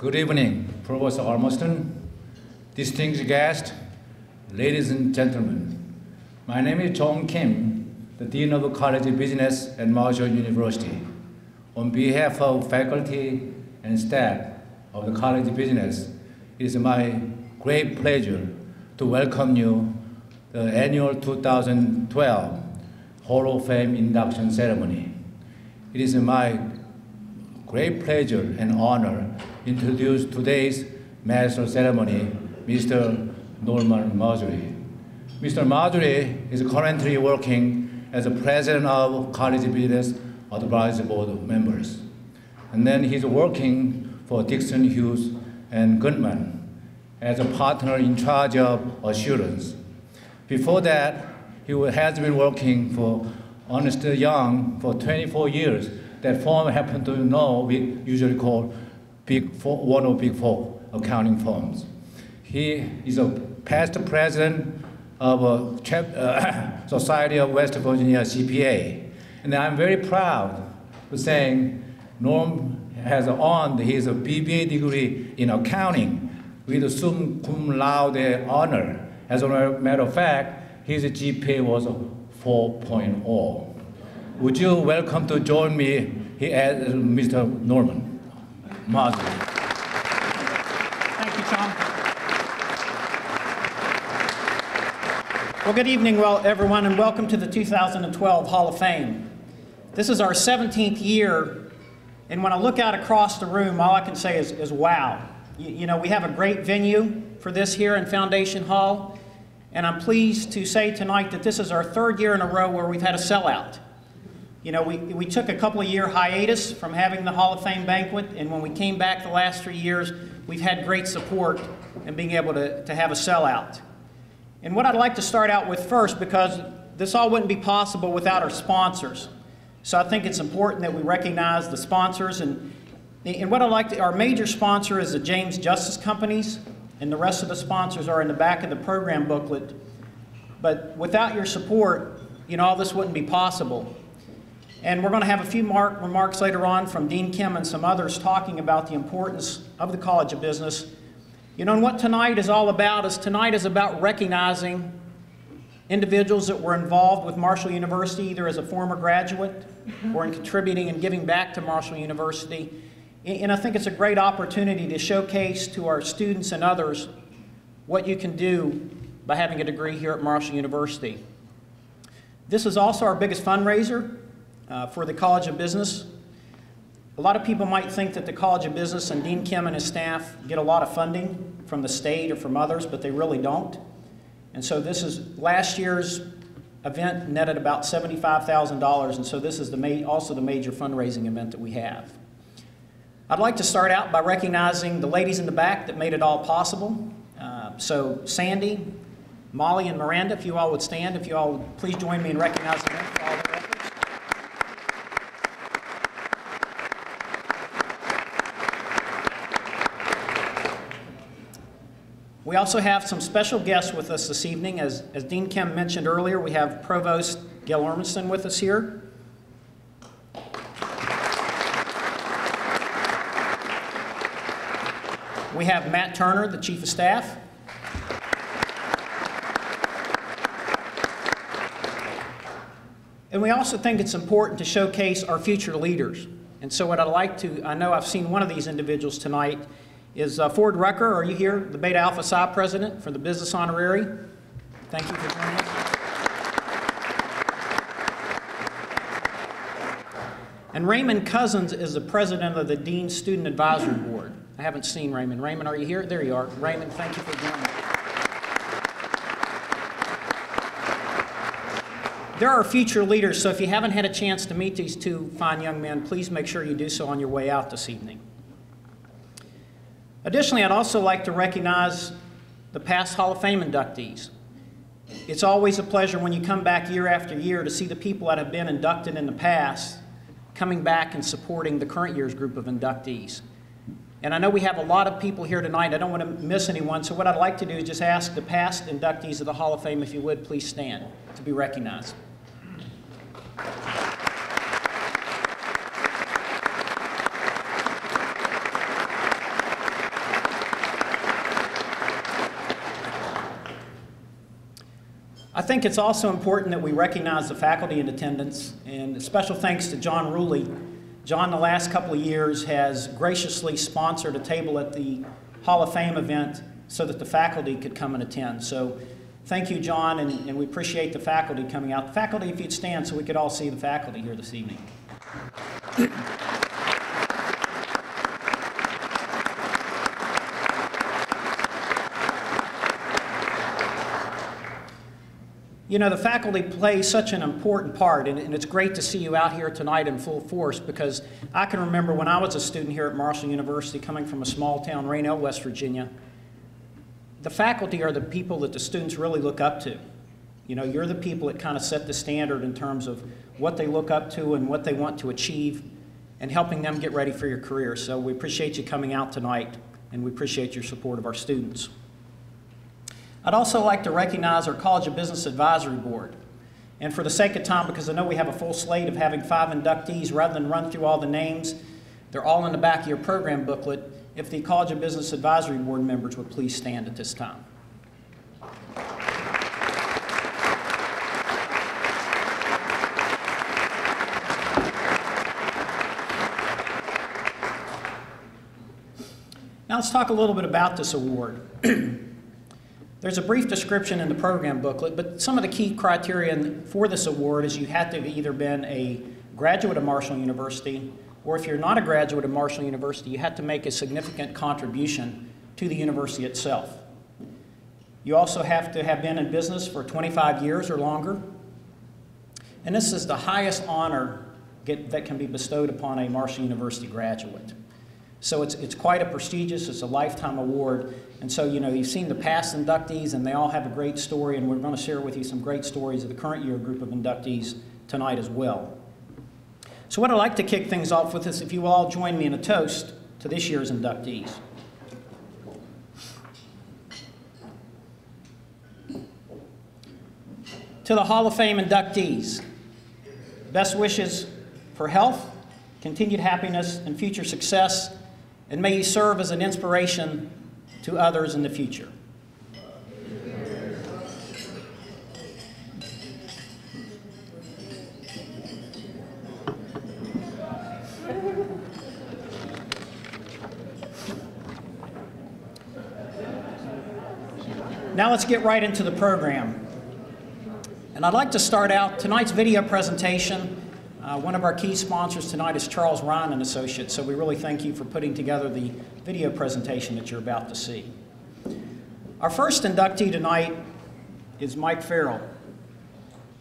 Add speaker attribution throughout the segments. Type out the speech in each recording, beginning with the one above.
Speaker 1: Good evening, Provost Ormiston, distinguished guests, ladies and gentlemen. My name is John Kim, the Dean of the College of Business at Marshall University. On behalf of faculty and staff of the College of Business, it is my great pleasure to welcome you to the annual 2012 Hall of Fame induction ceremony. It is my great pleasure and honor to introduce today's master ceremony, Mr. Norman Marjorie. Mr. Marjorie is currently working as the president of College of Business Advisory Board members. And then he's working for Dixon Hughes and Goodman as a partner in charge of assurance. Before that, he has been working for Ernst & Young for 24 years. That firm happened to know we usually call one of Big Four accounting firms. He is a past president of Society of West Virginia CPA. And I'm very proud to say Norm has earned his BBA degree in accounting with a summa cum laude honor. As a matter of fact, his GPA was 4.0. Would you welcome to join me here as Mr. Norman Marjorie.
Speaker 2: Thank you, Tom. Well, good evening, everyone, and welcome to the 2012 Hall of Fame. This is our 17th year, and when I look out across the room, all I can say is wow. You know, we have a great venue for this here in Foundation Hall, and I'm pleased to say tonight that this is our third year in a row where we've had a sellout. You know, we took a couple of year hiatus from having the Hall of Fame banquet, and when we came back the last 3 years, we've had great support in being able to have a sellout. And what I'd like to start out with first, because this all wouldn't be possible without our sponsors. So I think it's important that we recognize the sponsors, and what I'd like to, our major sponsor is the James Justice Companies, and the rest of the sponsors are in the back of the program booklet. But without your support, you know, all this wouldn't be possible. And we're going to have a few remarks later on from Dean Kim and some others talking about the importance of the College of Business. You know, and what tonight is all about is tonight is about recognizing individuals that were involved with Marshall University, either as a former graduate or in contributing and giving back to Marshall University. And I think it's a great opportunity to showcase to our students and others what you can do by having a degree here at Marshall University. This is also our biggest fundraiser for the College of Business. A lot of people might think that the College of Business and Dean Kim and his staff get a lot of funding from the state or from others, but they really don't. And so this is last year's event netted about $75,000, and so this is also the major fundraising event that we have. I'd like to start out by recognizing the ladies in the back that made it all possible. So Sandy, Molly, and Miranda, if you all would stand, if you all would please join me in recognizing them for all their efforts. We also have some special guests with us this evening. As Dean Kim mentioned earlier, we have Provost Gail Ormiston with us here. We have Matt Turner, the Chief of Staff. And we also think it's important to showcase our future leaders. And so what I'd like to, I know I've seen one of these individuals tonight, is Ford Rucker. Are you here? The Beta Alpha Psi President for the Business Honorary. Thank you for joining us. And Raymond Cousins is the President of the Dean Student Advisory Board. I haven't seen Raymond. Raymond, are you here? There you are. Raymond, thank you for joining us. There are future leaders, so if you haven't had a chance to meet these two fine young men, please make sure you do so on your way out this evening. Additionally, I'd also like to recognize the past Hall of Fame inductees. It's always a pleasure when you come back year after year to see the people that have been inducted in the past coming back and supporting the current year's group of inductees. And I know we have a lot of people here tonight. I don't want to miss anyone, so what I'd like to do is just ask the past inductees of the Hall of Fame, if you would, please stand to be recognized. think it's also important that we recognize the faculty in attendance, and a special thanks to John Ruley. John, the last couple of years, has graciously sponsored a table at the Hall of Fame event so that the faculty could come and attend. So thank you, John, and we appreciate the faculty coming out. The faculty, if you'd stand so we could all see the faculty here this evening. You know, the faculty play such an important part, and it's great to see you out here tonight in full force, because I can remember when I was a student here at Marshall University, coming from a small town, Raynell, West Virginia, the faculty are the people that the students really look up to. You know, you're the people that kind of set the standard in terms of what they look up to and what they want to achieve, and helping them get ready for your career. So we appreciate you coming out tonight, and we appreciate your support of our students. I'd also like to recognize our College of Business Advisory Board. And for the sake of time, because I know we have a full slate of having 5 inductees, rather than run through all the names, they're all in the back of your program booklet. If the College of Business Advisory Board members would please stand at this time. Now let's talk a little bit about this award. There's a brief description in the program booklet, but some of the key criteria for this award is you have to have either been a graduate of Marshall University, or if you're not a graduate of Marshall University, you have to make a significant contribution to the university itself. You also have to have been in business for 25 years or longer. And this is the highest honor that can be bestowed upon a Marshall University graduate. So it's quite a prestigious, it's a lifetime award. And so, you know, you've seen the past inductees, and they all have a great story, and we're going to share with you some great stories of the current year group of inductees tonight as well. So what I'd like to kick things off with is if you will all join me in a toast to this year's inductees. To the Hall of Fame inductees, best wishes for health, continued happiness, and future success, and may you serve as an inspiration to others in the future. Now let's get right into the program. And I'd like to start out tonight's video presentation. One of our key sponsors tonight is Charles Ryan and Associates, so we really thank you for putting together the video presentation that you're about to see. Our first inductee tonight is Mike Farrell.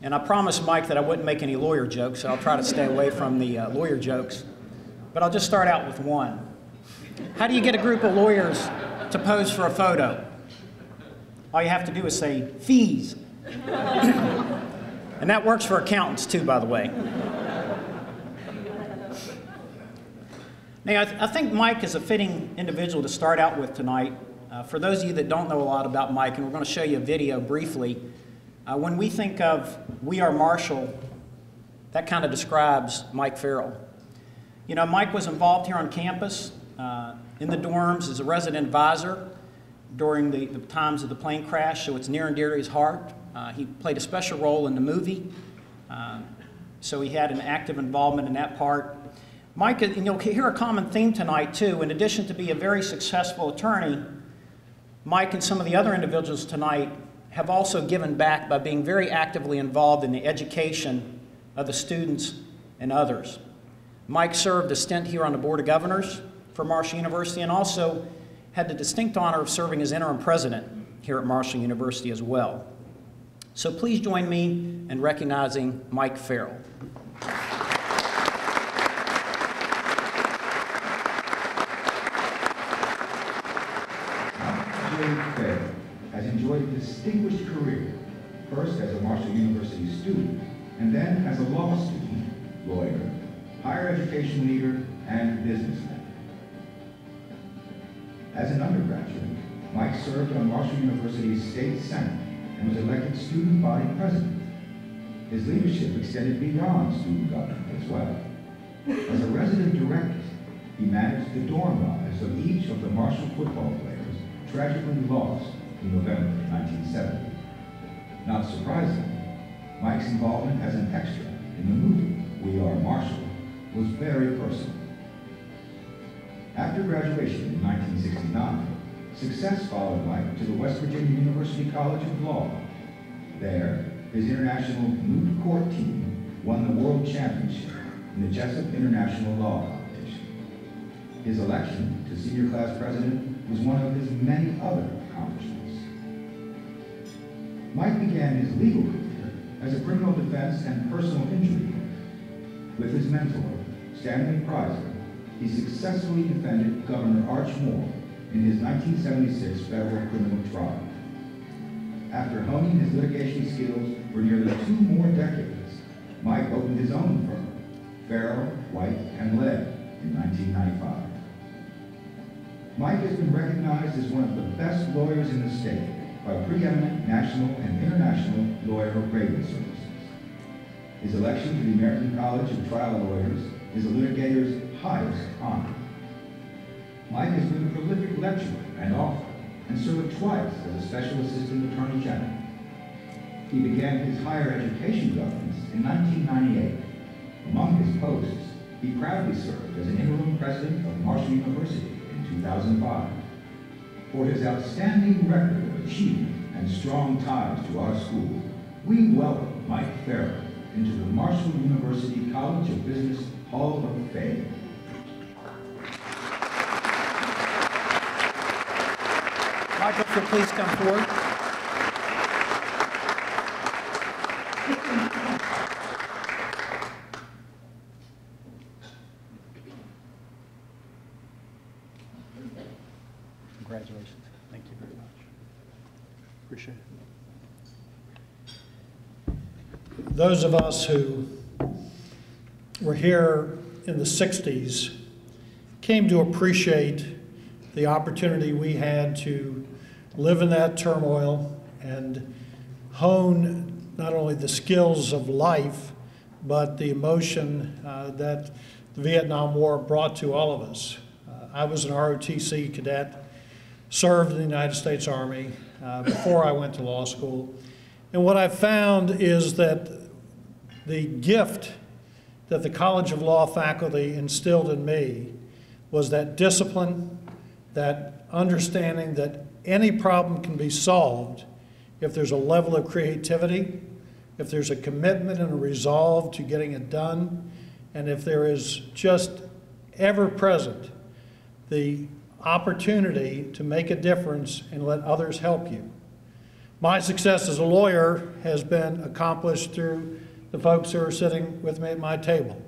Speaker 2: And I promised Mike that I wouldn't make any lawyer jokes, so I'll try to stay away from the lawyer jokes. But I'll just start out with one. How do you get a group of lawyers to pose for a photo? All you have to do is say, fees. And that works for accountants too, by the way. Now, I think Mike is a fitting individual to start out with tonight. For those of you that don't know a lot about Mike, and we're going to show you a video briefly, when we think of We Are Marshall, that kind of describes Mike Farrell. You know, Mike was involved here on campus, in the dorms as a resident advisor during the times of the plane crash, so it's near and dear to his heart. He played a special role in the movie, so he had an active involvement in that part. Mike, and you'll hear a common theme tonight too. In addition to being a very successful attorney, Mike and some of the other individuals tonight have also given back by being very actively involved in the education of the students and others. Mike served a stint here on the Board of Governors for Marshall University, and also had the distinct honor of serving as interim president here at Marshall University as well. So please join me in recognizing Mike Farrell.
Speaker 3: Farrell has enjoyed a distinguished career, first as a Marshall University student, and then as a law student, lawyer, higher education leader, and businessman. As an undergraduate, Mike served on Marshall University's State Senate and was elected student body president. His leadership extended beyond student government as well. As a resident director, he managed the dorm lives of each of the Marshall football players tragically lost in November 1970. Not surprisingly, Mike's involvement as an extra in the movie We Are Marshall was very personal. After graduation in 1969, success followed Mike to the West Virginia University College of Law. There, his international moot court team won the world championship in the Jessup International Law Competition. His election to senior class president was one of his many other accomplishments. Mike began his legal career as a criminal defense and personal injury lawyer. With his mentor, Stanley Prizer, he successfully defended Governor Arch Moore in his 1976 federal criminal trial. After honing his litigation skills for nearly 2 more decades, Mike opened his own firm, Farrell, White, and Legg, in 1995. Mike has been recognized as one of the best lawyers in the state by preeminent national and international lawyer grading services. His election to the American College of Trial Lawyers is a litigator's highest honor. Mike has been a prolific lecturer and author and served twice as a Special Assistant Attorney General. He began his higher education governance in 1998. Among his posts, he proudly served as an interim president of Marshall University in 2005. For his outstanding record of achievement and strong ties to our school, we welcome Mike Farrell into the Marshall University College of Business Hall of Fame.
Speaker 2: Michael, if you'll please come forward. Congratulations. Thank you very much. Appreciate it. Those of us who were here in the 60s came to appreciate the opportunity we had to live in that turmoil and hone not only the skills of life, but the emotion that the Vietnam War brought to all of us. I was an ROTC cadet, served in the United States Army before I went to law school. And what I found is that the gift that the College of Law faculty instilled in me was that discipline, that understanding that any problem can be solved if there's a level of creativity, if there's a commitment and a resolve to getting it done, and if there is just ever present the opportunity to make a difference and let others help you. My success as a lawyer has been accomplished through the folks who are sitting with me at my table.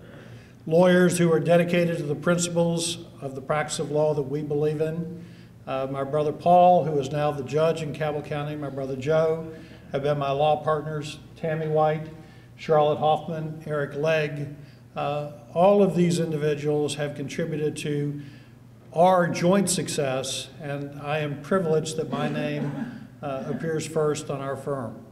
Speaker 2: Lawyers who are dedicated to the principles of the practice of law that we believe in. My brother Paul, who is now the judge in Cabell County, my brother Joe, have been my law partners, Tammy White, Charlotte Hoffman, Eric Legg. All of these individuals have contributed to our joint success, and I am privileged that my name appears first on our firm.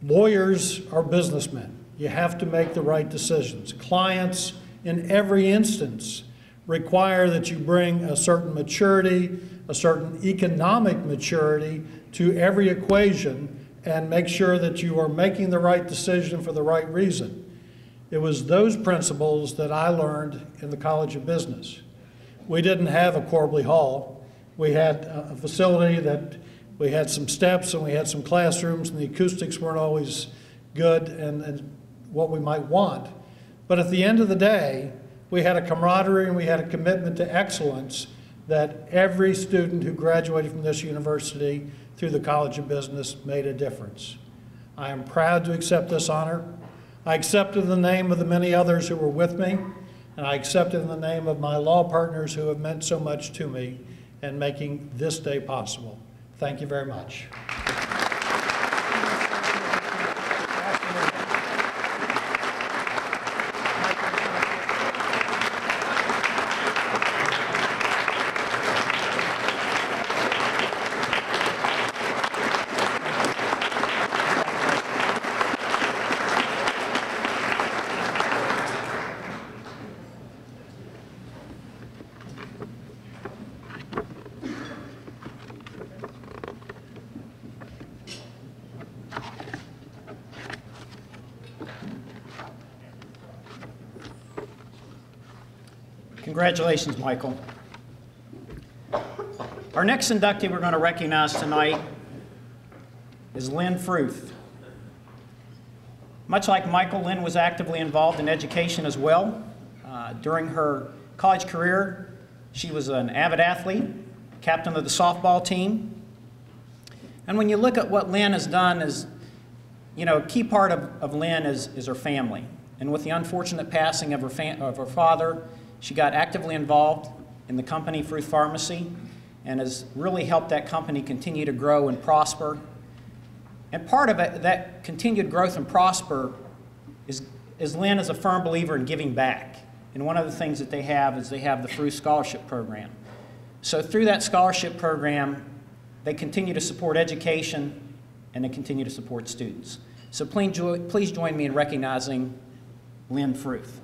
Speaker 2: Lawyers are businessmen. You have to make the right decisions. Clients, in every instance, require that you bring a certain maturity, a certain economic maturity to every equation and make sure that you are making the right decision for the right reason. It was those principles that I learned in the College of Business. We didn't have a Corbly Hall. We had a facility that we had some steps and we had some classrooms, and the acoustics weren't always good and what we might want. But at the end of the day, we had a camaraderie and we had a commitment to excellence that every student who graduated from this university through the College of Business made a difference. I am proud to accept this honor. I accept it in the name of the many others who were with me, and I accept it in the name of my law partners who have meant so much to me in making this day possible. Thank you very much. Congratulations, Michael. Our next inductee we're going to recognize tonight is Lynne Fruth. Much like Michael, Lynne was actively involved in education as well. During her college career, she was an avid athlete, captain of the softball team. And when you look at what Lynne has done, a key part of Lynne is her family. And with the unfortunate passing of her father, she got actively involved in the company Fruth Pharmacy and has really helped that company continue to grow and prosper. And part of it, that continued growth and prosper is Lynne is a firm believer in giving back. And one of the things that they have is they have the Fruth Scholarship Program. So through that scholarship program, they continue to support education and they continue to support students. So please join me in recognizing Lynne Fruth.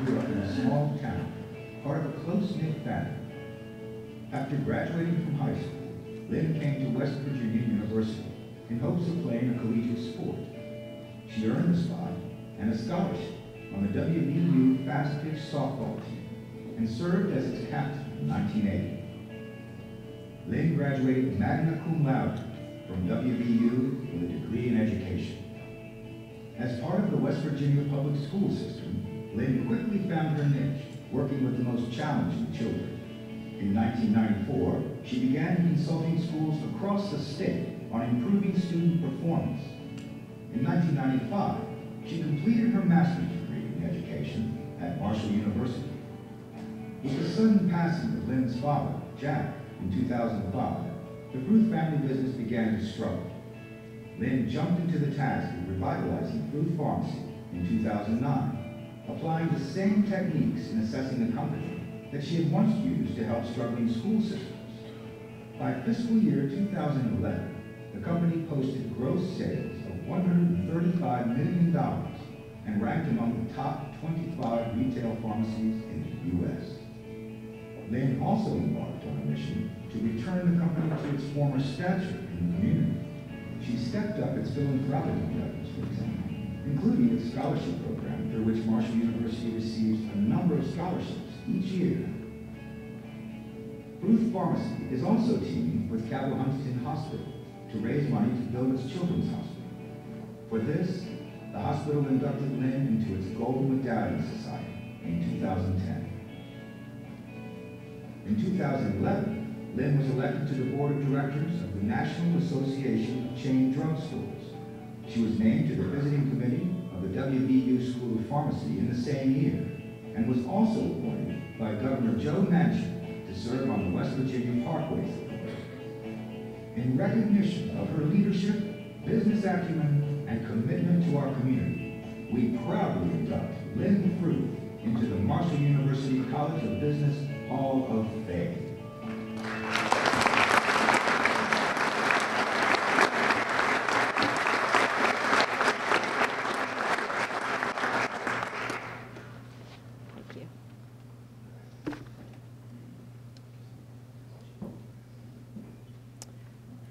Speaker 3: Grew up in a small town, part of a close-knit family. After graduating from high school, Lynne came to West Virginia University in hopes of playing a collegiate sport. She earned a spot and a scholarship on the WVU fast-pitch softball team and served as its captain in 1980. Lynne graduated magna cum laude from WVU with a degree in education. As part of the West Virginia public school system, Lynne quickly found her niche, working with the most challenging children. In 1994, she began consulting schools across the state on improving student performance. In 1995, she completed her master's degree in education at Marshall University. With the sudden passing of Lynne's father, Jack, in 2005, the Fruth family business began to struggle. Lynne jumped into the task of revitalizing Fruth Pharmacy in 2009, applying the same techniques in assessing the company that she had once used to help struggling school systems. By fiscal year 2011, the company posted gross sales of $135 million and ranked among the top 25 retail pharmacies in the U.S. Lynne also embarked on a mission to return the company to its former stature in the community. She stepped up its philanthropic endeavors, for example, including its scholarship program, through which Marshall University receives a number of scholarships each year. Fruth Pharmacy is also teaming with Cabell Huntington Hospital to raise money to build its children's hospital. For this, the hospital inducted Lynne into its Golden Medallion Society in 2010. In 2011, Lynne was elected to the board of directors of the National Association of Chain Drug Stores. She was named to the visiting committee of the WVU School of Pharmacy in the same year, and was also appointed by Governor Joe Manchin to serve on the West Virginia Parkways Authority. In recognition of her leadership, business acumen, and commitment to our community, we proudly induct Lynne Fruth into the Marshall University College of Business Hall of Fame.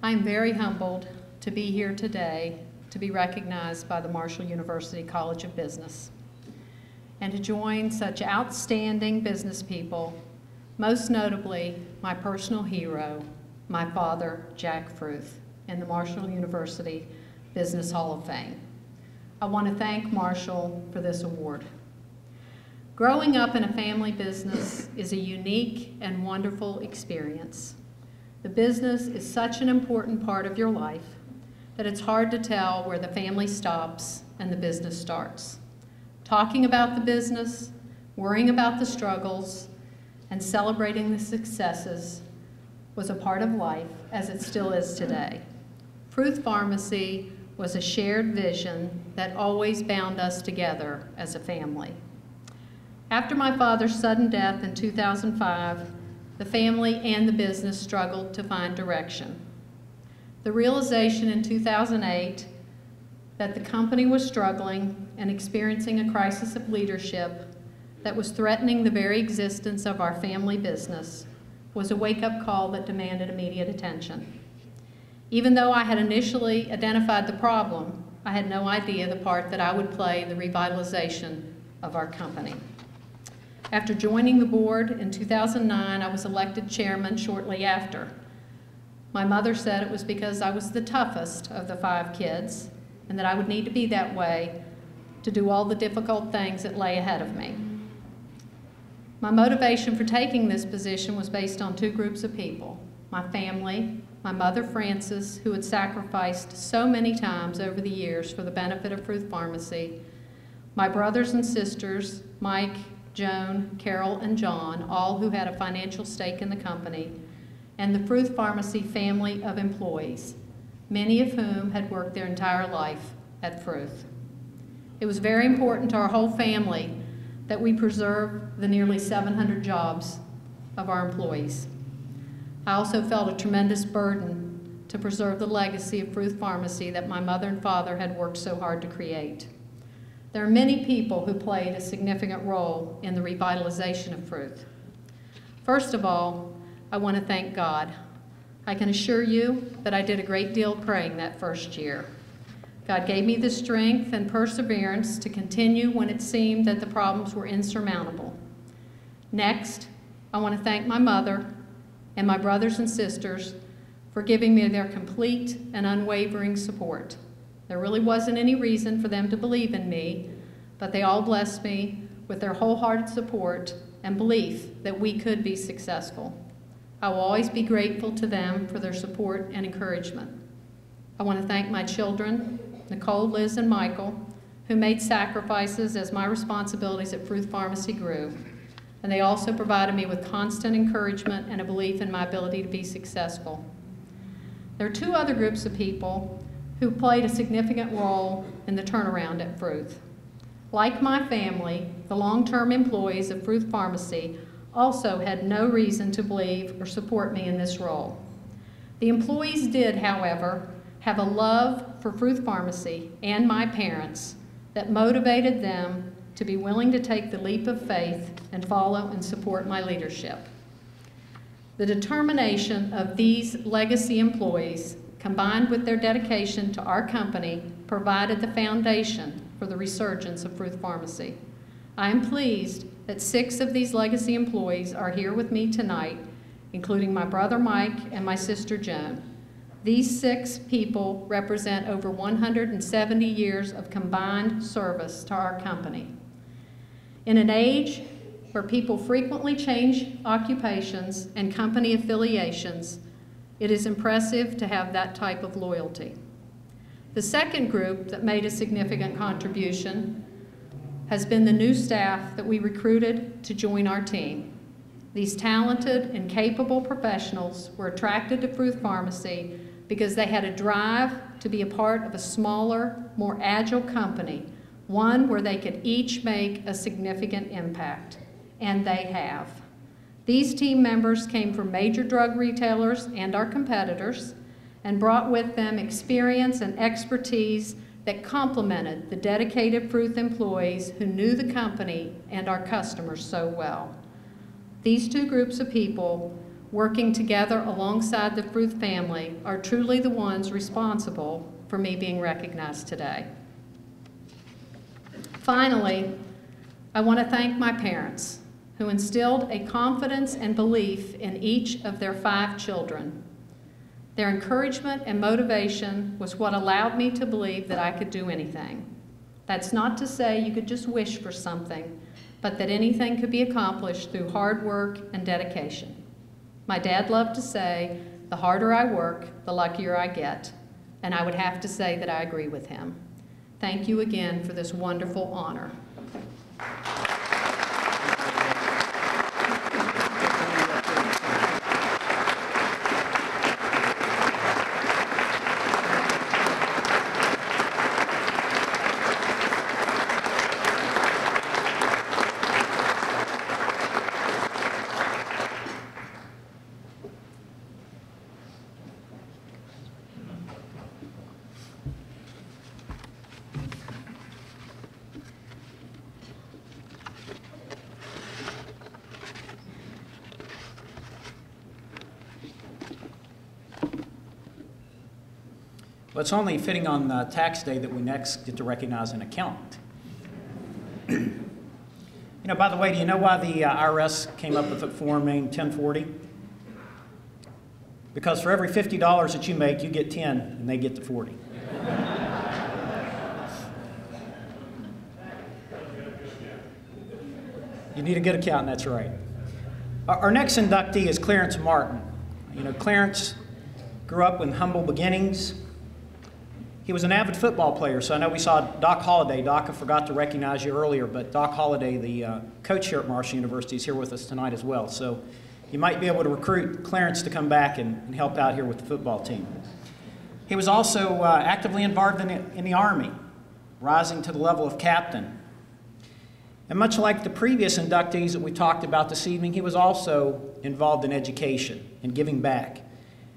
Speaker 4: I'm very humbled to be here today to be recognized by the Marshall University College of Business and to join such outstanding business people, most notably my personal hero, my father, Jack Fruth, in the Marshall University Business Hall of Fame. I want to thank Marshall for this award. Growing up in a family business is a unique and wonderful experience. The business is such an important part of your life that it's hard to tell where the family stops and the business starts. Talking about the business, worrying about the struggles, and celebrating the successes was a part of life, as it still is today. Fruth Pharmacy was a shared vision that always bound us together as a family. After my father's sudden death in 2005, the family and the business struggled to find direction. The realization in 2008 that the company was struggling and experiencing a crisis of leadership that was threatening the very existence of our family business was a wake-up call that demanded immediate attention. Even though I had initially identified the problem, I had no idea the part that I would play in the revitalization of our company. After joining the board in 2009, I was elected chairman shortly after. My mother said it was because I was the toughest of the 5 kids and that I would need to be that way to do all the difficult things that lay ahead of me. My motivation for taking this position was based on 2 groups of people: my family, my mother Frances, who had sacrificed so many times over the years for the benefit of Fruth Pharmacy, my brothers and sisters, Mike, Joan, Carol, and John, all who had a financial stake in the company, and the Fruth Pharmacy family of employees, many of whom had worked their entire life at Fruth. It was very important to our whole family that we preserve the nearly 700 jobs of our employees. I also felt a tremendous burden to preserve the legacy of Fruth Pharmacy that my mother and father had worked so hard to create. There are many people who played a significant role in the revitalization of Fruth. First of all, I want to thank God. I can assure you that I did a great deal of praying that first year. God gave me the strength and perseverance to continue when it seemed that the problems were insurmountable. Next, I want to thank my mother and my brothers and sisters for giving me their complete and unwavering support. There really wasn't any reason for them to believe in me, but they all blessed me with their wholehearted support and belief that we could be successful. I will always be grateful to them for their support and encouragement. I want to thank my children, Nicole, Liz, and Michael, who made sacrifices as my responsibilities at Fruth Pharmacy grew, and they also provided me with constant encouragement and a belief in my ability to be successful. There are 2 other groups of people who played a significant role in the turnaround at Fruth. Like my family, the long-term employees of Fruth Pharmacy also had no reason to believe or support me in this role. The employees did, however, have a love for Fruth Pharmacy and my parents that motivated them to be willing to take the leap of faith and follow and support my leadership. The determination of these legacy employees, combined with their dedication to our company, provided the foundation for the resurgence of Fruth Pharmacy. I am pleased that 6 of these legacy employees are here with me tonight, including my brother Mike and my sister Joan. These 6 people represent over 170 years of combined service to our company. In an age where people frequently change occupations and company affiliations, it is impressive to have that type of loyalty. The second group that made a significant contribution has been the new staff that we recruited to join our team. These talented and capable professionals were attracted to Fruth Pharmacy because they had a drive to be a part of a smaller, more agile company, one where they could each make a significant impact, and they have. These team members came from major drug retailers and our competitors and brought with them experience and expertise that complemented the dedicated Fruth employees who knew the company and our customers so well. These 2 groups of people working together alongside the Fruth family are truly the ones responsible for me being recognized today. Finally, I want to thank my parents, who instilled a confidence and belief in each of their 5 children. Their encouragement and motivation was what allowed me to believe that I could do anything. That's not to say you could just wish for something, but that anything could be accomplished through hard work and dedication. My dad loved to say, the harder I work, the luckier I get, and I would have to say that I agree with him. Thank you again for this wonderful honor.
Speaker 2: Well, it's only fitting on tax day that we next get to recognize an accountant. You know, by the way, do you know why the IRS came up with the form named 1040? Because for every $50 that you make, you get 10 and they get the 40. You need a good accountant, that's right. Our next inductee is Clarence Martin. You know, Clarence grew up with humble beginnings. He was an avid football player, so I know we saw Doc Holliday. Doc, I forgot to recognize you earlier, but Doc Holliday, the coach here at Marshall University, is here with us tonight as well. So you might be able to recruit Clarence to come back and help out here with the football team. He was also actively involved in the Army, rising to the level of captain. And much like the previous inductees that we talked about this evening, he was also involved in education and giving back,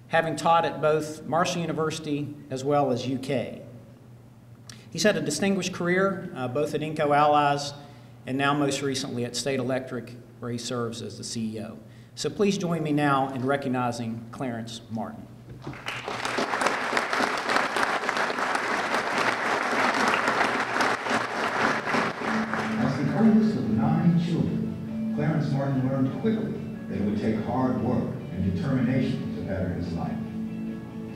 Speaker 2: having taught at both Marshall University as well as UK. He's had a distinguished career, both at Inco Allies and now most recently at State Electric, where he serves as the CEO. So please join me now in recognizing Clarence Martin.
Speaker 3: As the oldest of 9 children, Clarence Martin learned quickly that it would take hard work and determination to better his life.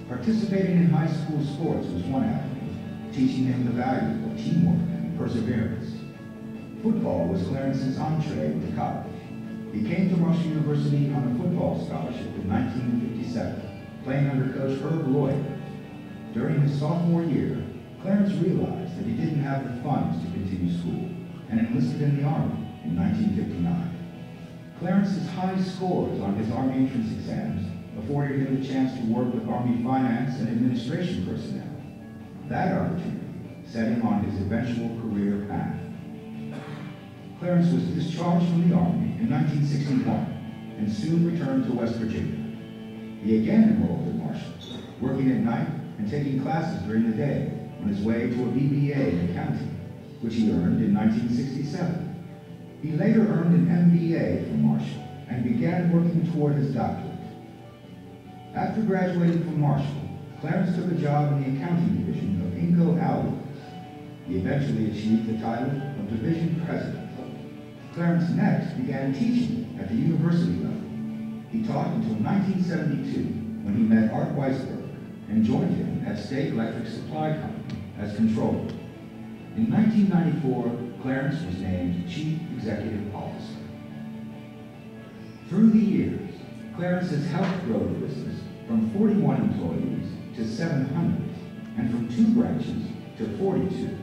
Speaker 3: Participating in high school sports was one avenue, teaching him the value of teamwork and perseverance. Football was Clarence's entree into college. He came to Marshall University on a football scholarship in 1957, playing under Coach Herb Lloyd. During his sophomore year, Clarence realized that he didn't have the funds to continue school and enlisted in the Army in 1959. Clarence's high scores on his Army entrance exams afforded him the chance to work with Army finance and administration personnel. That opportunity set him on his eventual career path. Clarence was discharged from the Army in 1961 and soon returned to West Virginia. He again enrolled at Marshall, working at night and taking classes during the day on his way to a BBA in accounting, which he earned in 1967. He later earned an MBA from Marshall and began working toward his doctorate. After graduating from Marshall, Clarence took a job in the accounting division of Inco Allies. He eventually achieved the title of division president. Clarence next began teaching at the university level. He taught until 1972 when he met Art Weisberg and joined him at State Electric Supply Company as controller. In 1994, Clarence was named Chief Executive Officer. Through the years, Clarence has helped grow the business from 41 employees to 700 and from 2 branches to 42.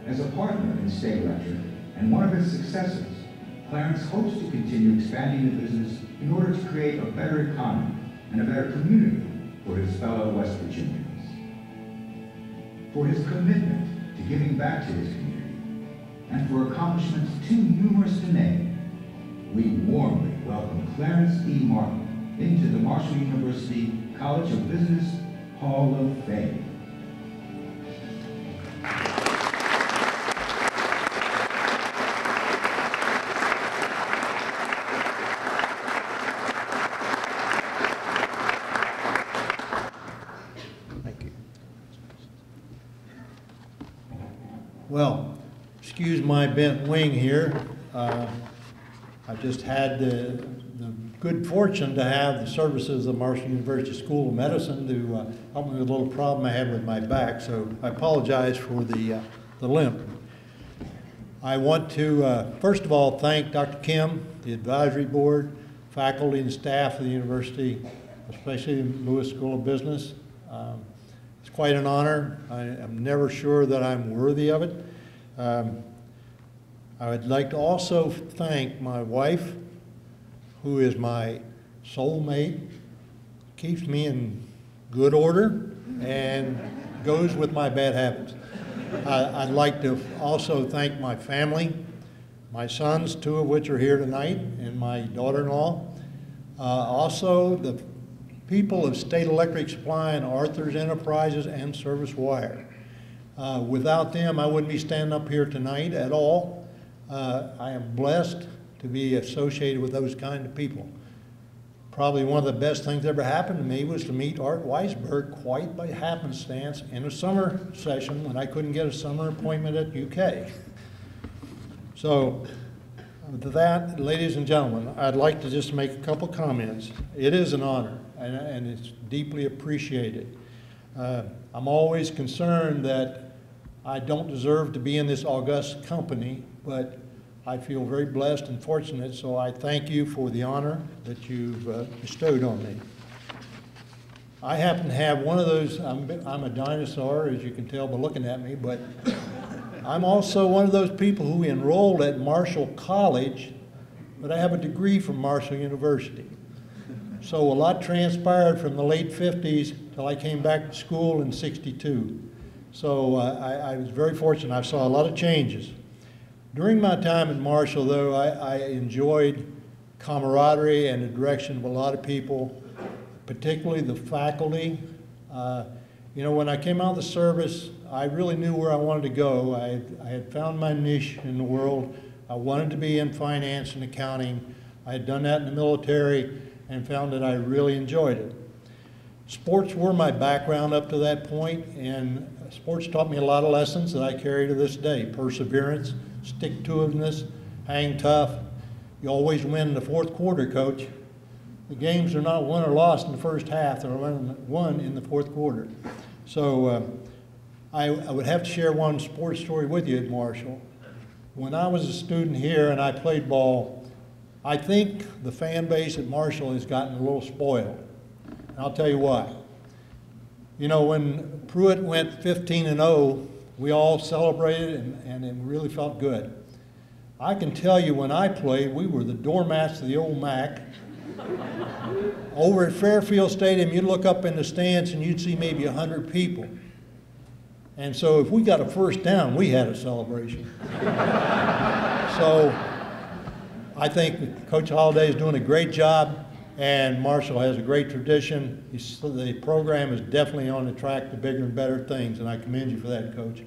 Speaker 3: As a partner in State Electric and one of its successors, Clarence hopes to continue expanding the business in order to create a better economy and a better community for his fellow West Virginians. For his commitment to giving back to his community and for accomplishments too numerous to name, we warmly welcome Clarence E. Martin into the Marshall University College of Business Hall of Fame.
Speaker 5: Thank you. Well, excuse my bent wing here. I just had the good fortune to have the services of the Marshall University School of Medicine to help me with a little problem I had with my back, so I apologize for the limp. I want to, first of all, thank Dr. Kim, the advisory board, faculty and staff of the university, especially the Lewis School of Business. It's quite an honor. I am never sure that I'm worthy of it. I would like to also thank my wife, who is my soulmate, keeps me in good order, and goes with my bad habits. I'd like to also thank my family, my sons, 2 of which are here tonight, and my daughter-in-law. Also, the people of State Electric Supply and Arthur's Enterprises and Service Wire. Without them, I wouldn't be standing up here tonight at all. I am blessed to be associated with those kind of people. probably one of the best things that ever happened to me was to meet Art Weisberg quite by happenstance in a summer session when I couldn't get a summer appointment at UK. So with that, ladies and gentlemen, I'd like to just make a couple comments. It is an honor, and it's deeply appreciated. I'm always concerned that I don't deserve to be in this august company, but I feel very blessed and fortunate, so I thank you for the honor that you've bestowed on me. I happen to have one of those, I'm a dinosaur, as you can tell by looking at me, but I'm also one of those people who enrolled at Marshall College, but I have a degree from Marshall University. So a lot transpired from the late 50s till I came back to school in '62. So I was very fortunate. I saw a lot of changes. During my time at Marshall, though, I enjoyed camaraderie and the direction of a lot of people, particularly the faculty. You know, when I came out of the service, I really knew where I wanted to go. I had found my niche in the world. I wanted to be in finance and accounting. I had done that in the military and found that I really enjoyed it. Sports were my background up to that point, and sports taught me a lot of lessons that I carry to this day. Perseverance, stick-to-itiveness, hang tough. You always win in the fourth quarter, coach. The games are not won or lost in the first half, they're won in the fourth quarter. So I would have to share one sports story with you at Marshall. When I was a student here and I played ball, I think the fan base at Marshall has gotten a little spoiled. And I'll tell you why. You know, when Pruitt went 15-0, we all celebrated and it really felt good. I can tell you when I played, we were the doormats of the old MAC. Over at Fairfield Stadium, you'd look up in the stands and you'd see maybe 100 people. And so if we got a first down, we had a celebration. So I think Coach Holliday is doing a great job, and Marshall has a great tradition. The program is definitely on the track to bigger and better things, and I commend you for that, Coach.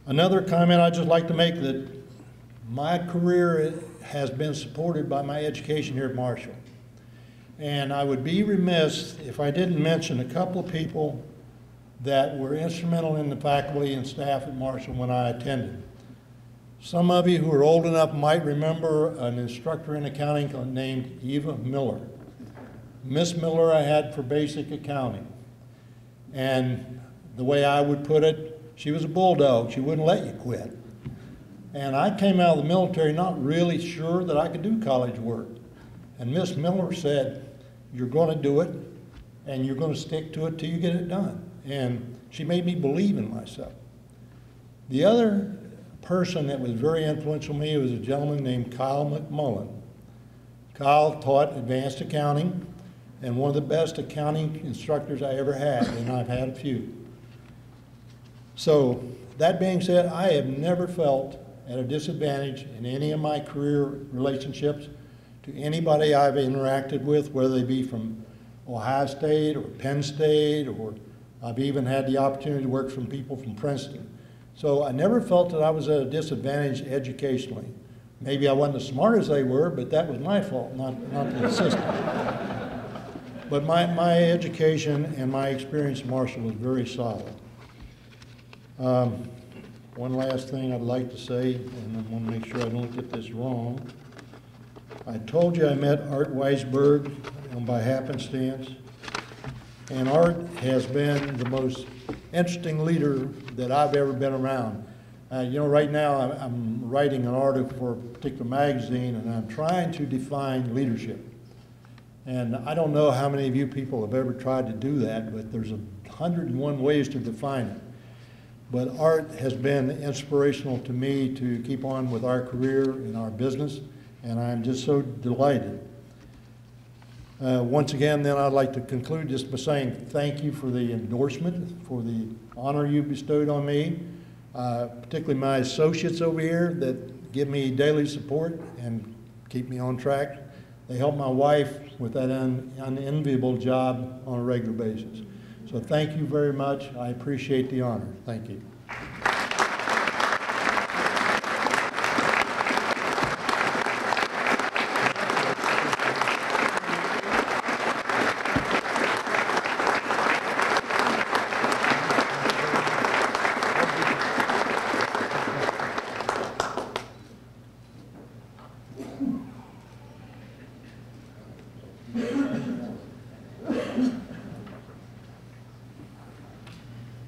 Speaker 5: Another comment I'd just like to make, that my career has been supported by my education here at Marshall. And I would be remiss if I didn't mention a couple of people that were instrumental in the faculty and staff at Marshall when I attended. Some of you who are old enough might remember an instructor in accounting named Eva Miller. Miss Miller I had for basic accounting. And the way I would put it, she was a bulldog. She wouldn't let you quit. And I came out of the military not really sure that I could do college work. And Miss Miller said, you're going to do it, and you're going to stick to it till you get it done. And she made me believe in myself. The other person that was very influential on me was a gentleman named Kyle McMullen. Kyle taught advanced accounting, and one of the best accounting instructors I ever had, and I've had a few. So, that being said, I have never felt at a disadvantage in any of my career relationships to anybody I've interacted with, whether they be from Ohio State or Penn State, or I've even had the opportunity to work from people from Princeton. So I never felt that I was at a disadvantage educationally. Maybe I wasn't as smart as they were, but that was my fault, not the system. But my education and my experience at Marshall was very solid. One last thing I'd like to say, and I want to make sure I don't get this wrong. I told you I met Art Weisberg by happenstance, and Art has been the most interesting leader that I've ever been around. You know, right now I'm writing an article for a particular magazine, and I'm trying to define leadership. And I don't know how many of you people have ever tried to do that, but there's 101 ways to define it. But Art has been inspirational to me to keep on with our career and our business, and I'm just so delighted. Once again, then I'd like to conclude just by saying thank you for the endorsement, for the honor you bestowed on me, particularly my associates over here that give me daily support and keep me on track. They help my wife with that unenviable job on a regular basis. So thank you very much. I appreciate the honor. Thank you.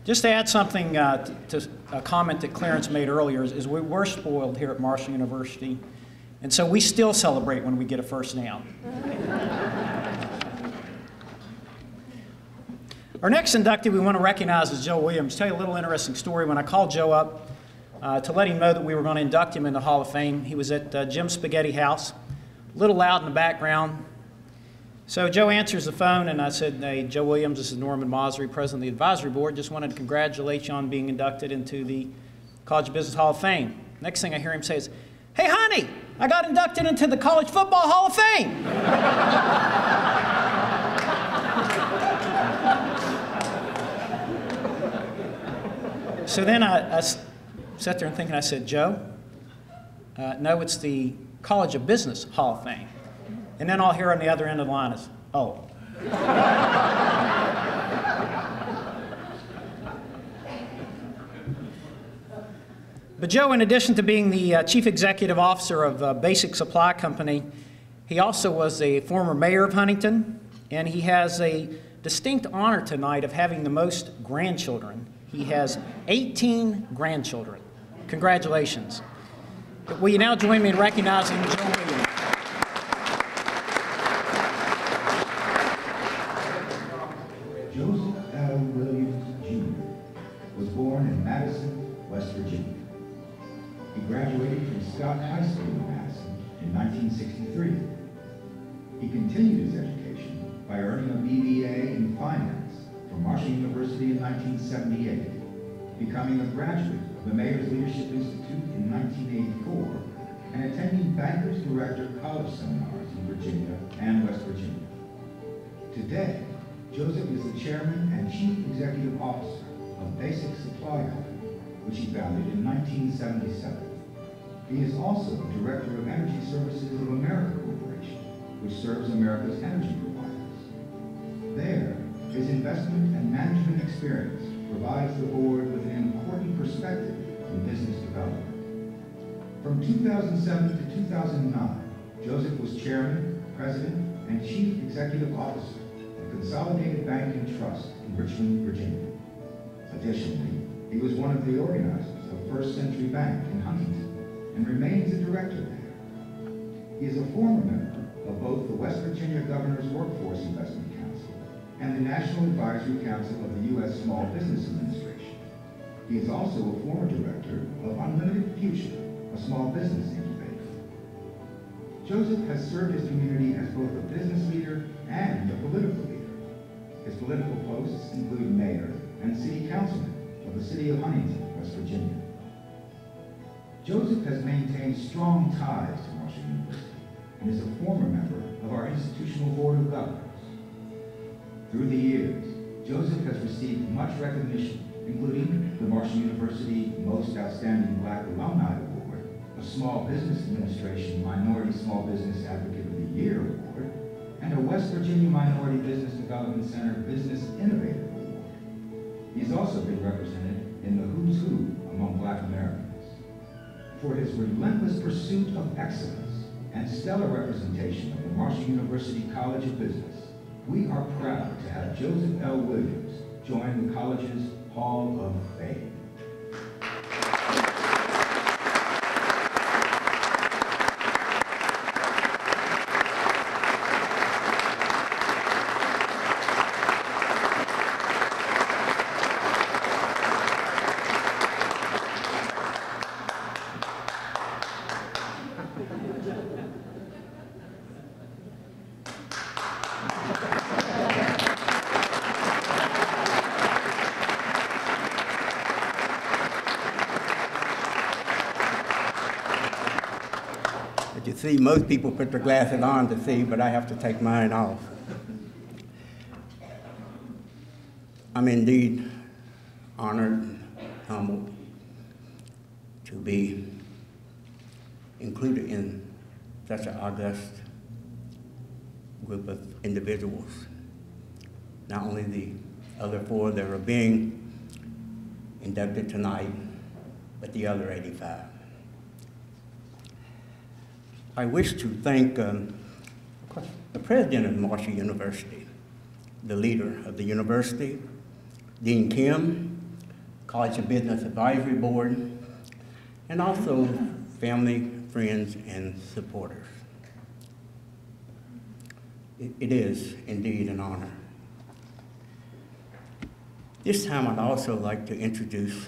Speaker 2: Just to add something to a comment that Clarence made earlier, is we were spoiled here at Marshall University, and so we still celebrate when we get a first down. Our next inductee we want to recognize is Joe Williams. Tell you a little interesting story. When I called Joe up to let him know that we were going to induct him in the Hall of Fame, he was at Jim's Spaghetti House, a little loud in the background. So Joe answers the phone, and I said, "Hey, Joe Williams, this is Norman Mosry, President of the Advisory Board. Just wanted to congratulate you on being inducted into the College of Business Hall of Fame." Next thing I hear him say is, "Hey, honey, I got inducted into the College Football Hall of Fame." So then I sat there and thinking, I said, "Joe, no, it's the College of Business Hall of Fame." And then I'll hear on the other end of the line is, "Oh." But Joe, in addition to being the Chief Executive Officer of Basic Supply Company, he also was a former mayor of Huntington, and he has a distinct honor tonight of having the most grandchildren. He has 18 grandchildren. Congratulations. Will you now join me in recognizing Joe Williams?
Speaker 3: Joseph L. Williams, Jr. was born in Madison, West Virginia. He graduated from Scott High School in Madison in 1963. He continued his education by earning a BBA in finance from Marshall University in 1978, becoming a graduate of the Mayor's Leadership Institute in 1984, and attending Bankers Director College seminars in Virginia and West Virginia. Today, Joseph is the Chairman and Chief Executive Officer of Basic Supply Company, which he founded in 1977. He is also Director of Energy Services of America Corporation, which serves America's energy providers. There, his investment and management experience provides the board with an important perspective in business development. From 2007 to 2009, Joseph was Chairman, President, and Chief Executive Officer of Consolidated Bank and Trust in Richmond, Virginia. Additionally, he was one of the organizers of First Century Bank in Huntington and remains a director there. He is a former member of both the West Virginia Governor's Workforce Investment Council and the National Advisory Council of the U.S. Small Business Administration. He is also a former director of Unlimited Future, a small business incubator. Joseph has served his community as both a business leader and a political leader. His political posts include mayor and city councilman of the city of Huntington, West Virginia. Joseph has maintained strong ties to Marshall University and is a former member of our institutional board of governors. Through the years, Joseph has received much recognition, including the Marshall University Most Outstanding Black Alumni Award, a Small Business Administration Minority Small Business Advocate of the Year Award, and a West Virginia Minority Business Development Center Business Innovator Award. He's also been represented in the Who's Who among Black Americans. For his relentless pursuit of excellence and stellar representation of the Marshall University College of Business, we are proud to have Joseph L. Williams join the college's Hall of Fame.
Speaker 6: You see, most people put their glasses on to see, but I have to take mine off. I'm indeed honored and humbled to be included in such an august group of individuals. Not only the other four that are being inducted tonight, but the other 85. I wish to thank the president of Marshall University, the leader of the university, Dean Kim, College of Business Advisory Board, and also family, friends, and supporters. It is indeed an honor. This time I'd also like to introduce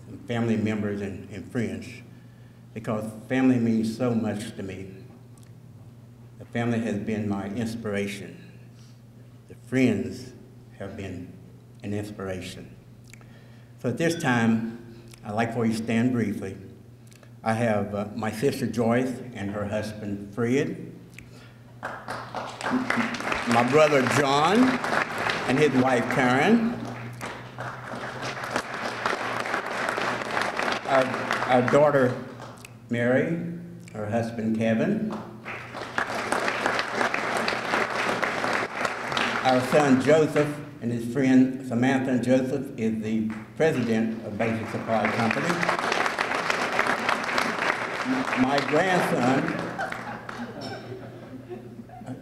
Speaker 6: some family members and friends, because family means so much to me. The family has been my inspiration. The friends have been an inspiration. So at this time, I'd like for you to stand briefly. I have my sister Joyce and her husband Fred, my brother John and his wife Karen, our daughter Mary, her husband Kevin, our son Joseph and his friend Samantha. And Joseph is the president of Basic Supply Company. My grandson,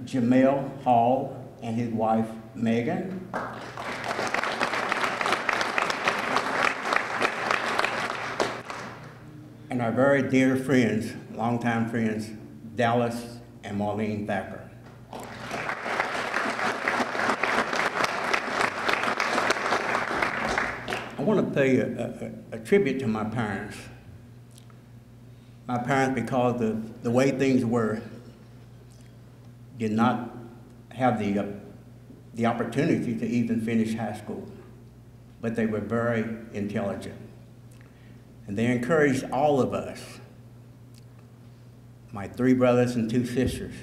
Speaker 6: Jamel Hall, and his wife Megan. And our very dear friends, longtime friends, Dallas and Marlene Thacker. I want to pay a tribute to my parents. My parents, because of the way things were, did not have the opportunity to even finish high school, but they were very intelligent. And they encouraged all of us, my 3 brothers and 2 sisters,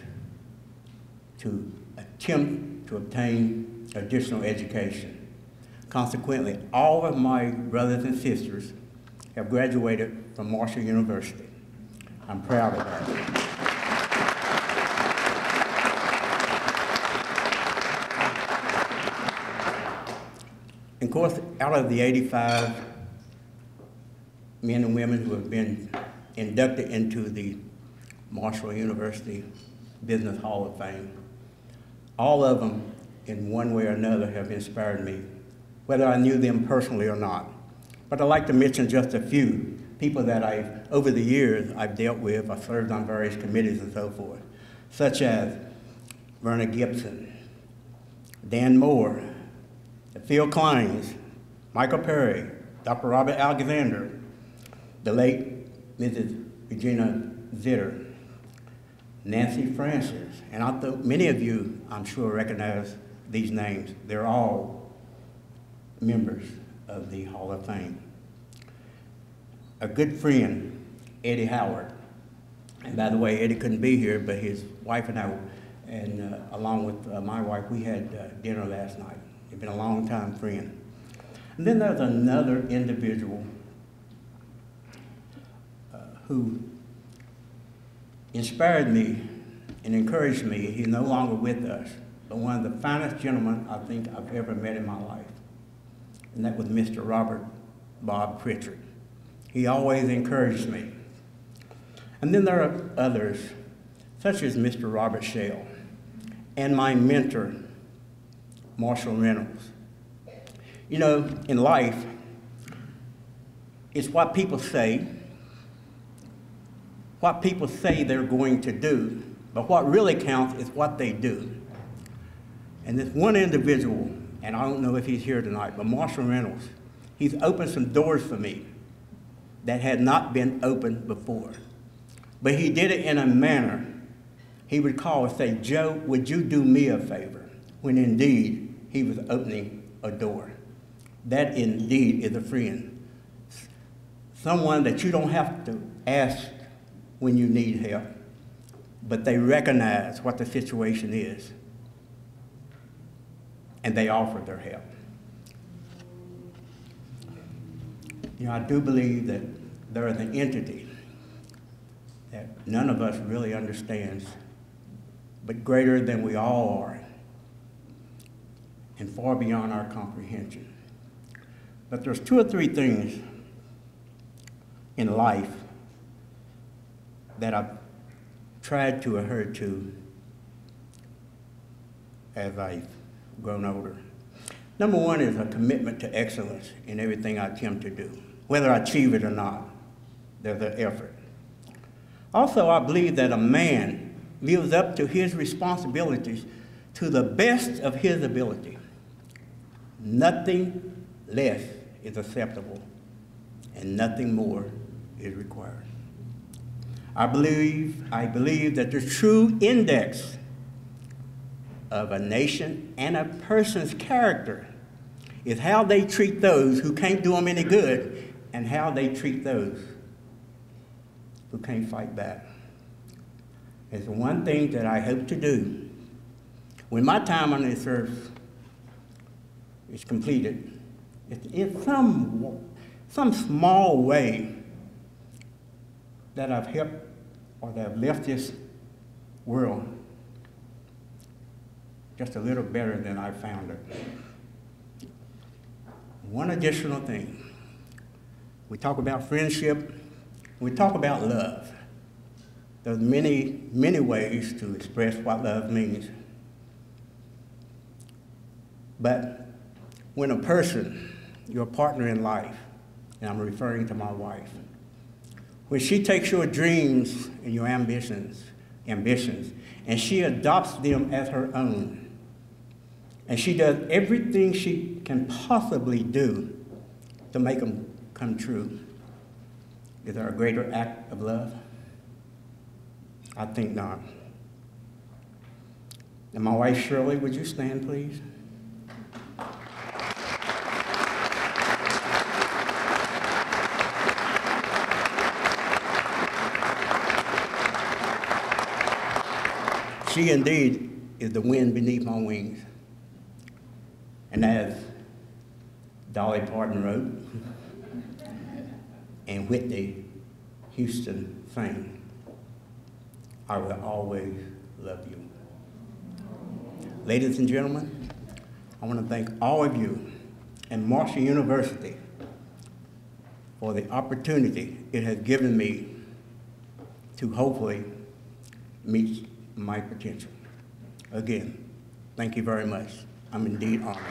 Speaker 6: to attempt to obtain additional education. Consequently, all of my brothers and sisters have graduated from Marshall University. I'm proud of that. And of course, out of the 85 men and women who have been inducted into the Marshall University Business Hall of Fame, all of them, in one way or another, have inspired me, whether I knew them personally or not. But I'd like to mention just a few people that over the years, I've dealt with. I served on various committees and so forth, such as Verna Gibson, Dan Moore, Phil Kleins, Michael Perry, Dr. Robert Alexander, the late Mrs. Regina Zitter, Nancy Francis, and I thought many of you, I'm sure, recognize these names. They're all members of the Hall of Fame. A good friend, Eddie Howard, and by the way, Eddie couldn't be here, but his wife and I, along with my wife, we had dinner last night. He's been a long-time friend. And then there's another individual who inspired me and encouraged me. He's no longer with us, but one of the finest gentlemen I think I've ever met in my life. And that was Mr. Robert Bob Pritchard. He always encouraged me. And then there are others, such as Mr. Robert Shell, and my mentor, Marshall Reynolds. You know, in life, it's what people say they're going to do, but what really counts is what they do. And this one individual, and I don't know if he's here tonight, but Marshall Reynolds, he's opened some doors for me that had not been opened before. But he did it in a manner, he would call and say, "Joe, would you do me a favor?" When indeed, he was opening a door. That indeed is a friend. Someone that you don't have to ask when you need help, but they recognize what the situation is, and they offer their help. You know, I do believe that there is an entity that none of us really understands, but greater than we all are, and far beyond our comprehension. But there's 2 or 3 things in life that I've tried to adhere to as I've grown older. Number one is a commitment to excellence in everything I attempt to do. Whether I achieve it or not, there's an effort. Also, I believe that a man lives up to his responsibilities to the best of his ability. Nothing less is acceptable, and nothing more is required. I believe that the true index of a nation and a person's character is how they treat those who can't do them any good and how they treat those who can't fight back. It's the one thing that I hope to do when my time on this earth is completed. In some small way that I've helped or that I've left this world just a little better than I found it. One additional thing. We talk about friendship, we talk about love. There's many, many ways to express what love means. But when a person, your partner in life, and I'm referring to my wife, when she takes your dreams and your ambitions, and she adopts them as her own, and she does everything she can possibly do to make them come true, is there a greater act of love? I think not. And my wife, Shirley, would you stand, please? She indeed is the wind beneath my wings. And as Dolly Parton wrote, and Whitney Houston sang, I will always love you. Ladies and gentlemen, I want to thank all of you and Marshall University for the opportunity it has given me to hopefully meet my potential. Again, thank you very much. I'm indeed honored.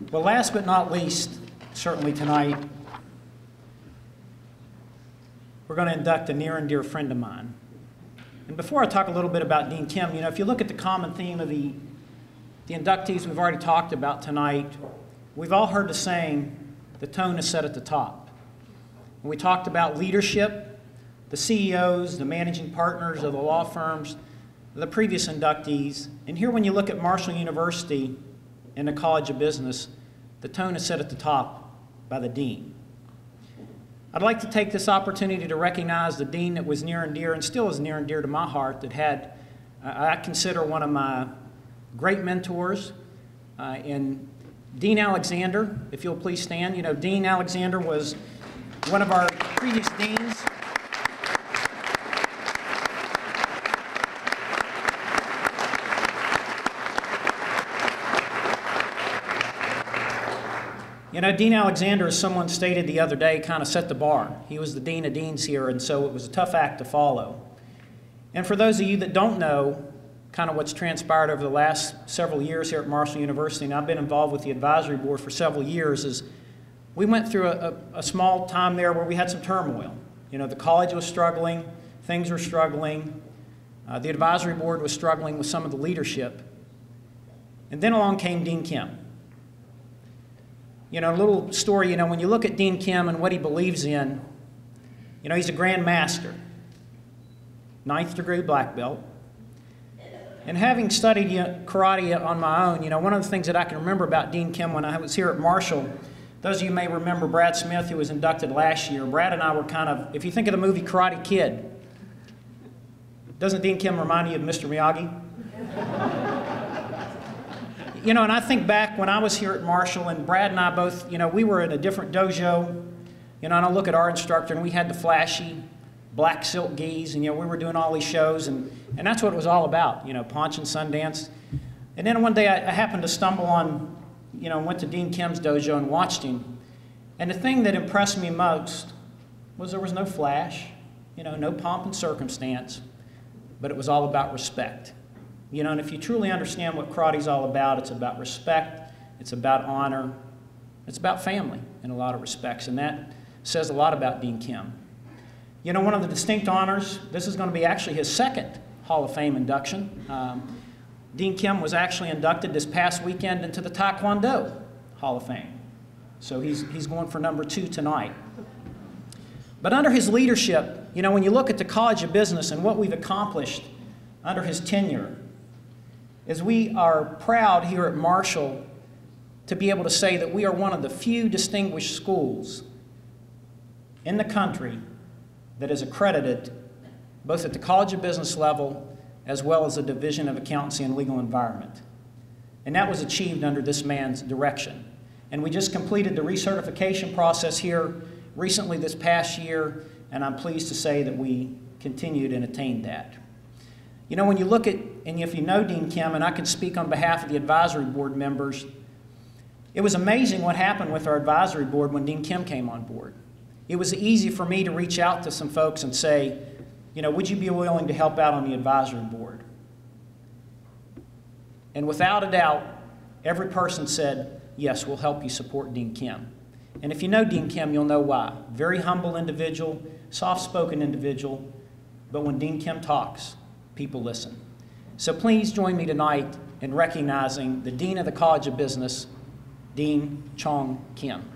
Speaker 2: Well, last but not least, certainly tonight, we're going to induct a near and dear friend of mine. And before I talk a little bit about Dean Kim, you know, if you look at the common theme of the inductees we've already talked about tonight, we've all heard the saying, the tone is set at the top. And we talked about leadership, the CEOs, the managing partners of the law firms, the previous inductees. And here when you look at Marshall University and the College of Business, the tone is set at the top by the dean. I'd like to take this opportunity to recognize the dean that was near and dear and still is near and dear to my heart, that had, I consider one of my great mentors in Dean Alexander. If you'll please stand. You know, Dean Alexander was one of our previous deans. You know, Dean Alexander, as someone stated the other day, kind of set the bar. He was the dean of deans here, and so it was a tough act to follow. And for those of you that don't know kind of what's transpired over the last several years here at Marshall University, and I've been involved with the advisory board for several years, is we went through a small time there where we had some turmoil. You know, the college was struggling, things were struggling, the advisory board was struggling with some of the leadership. And then along came Dean Kim. You know, a little story, you know, when you look at Dean Kim and what he believes in, you know, he's a Grand Master, 9th degree black belt. And having studied karate on my own, you know, one of the things that I can remember about Dean Kim when I was here at Marshall, those of you may remember Brad Smith, who was inducted last year. Brad and I were kind of, if you think of the movie Karate Kid, Doesn't Dean Kim remind you of Mr. Miyagi? You know, and I think back when I was here at Marshall, and Brad and I both, you know, we were in a different dojo, you know, and I look at our instructor, and we had the flashy black silk gis, and, you know, we were doing all these shows, and that's what it was all about, you know, Paunch and Sundance. And then one day I happened to stumble on, you know, went to Dean Kim's dojo and watched him. And the thing that impressed me most was there was no flash, you know, no pomp and circumstance, but it was all about respect. You know, and if you truly understand what karate's all about, it's about respect, it's about honor, it's about family in a lot of respects, and that says a lot about Dean Kim. You know, one of the distinct honors, this is going to be actually his second Hall of Fame induction. Dean Kim was actually inducted this past weekend into the Taekwondo Hall of Fame. So he's going for number 2 tonight. But under his leadership, you know, when you look at the College of Business and what we've accomplished under his tenure, is we are proud here at Marshall to be able to say that we are one of the few distinguished schools in the country that is accredited both at the College of Business level as well as the Division of Accountancy and Legal Environment. And that was achieved under this man's direction. And we just completed the recertification process here recently this past year, and I'm pleased to say that we continued and attained that. You know, when you look at, and if you know Dean Kim, and I can speak on behalf of the advisory board members, it was amazing what happened with our advisory board when Dean Kim came on board. It was easy for me to reach out to some folks and say, you know, would you be willing to help out on the advisory board? And without a doubt, every person said, yes, we'll help you support Dean Kim. And if you know Dean Kim, you'll know why. Very humble individual, soft-spoken individual, but when Dean Kim talks, people listen. So please join me tonight in recognizing the Dean of the College of Business, Dean Chong Kim.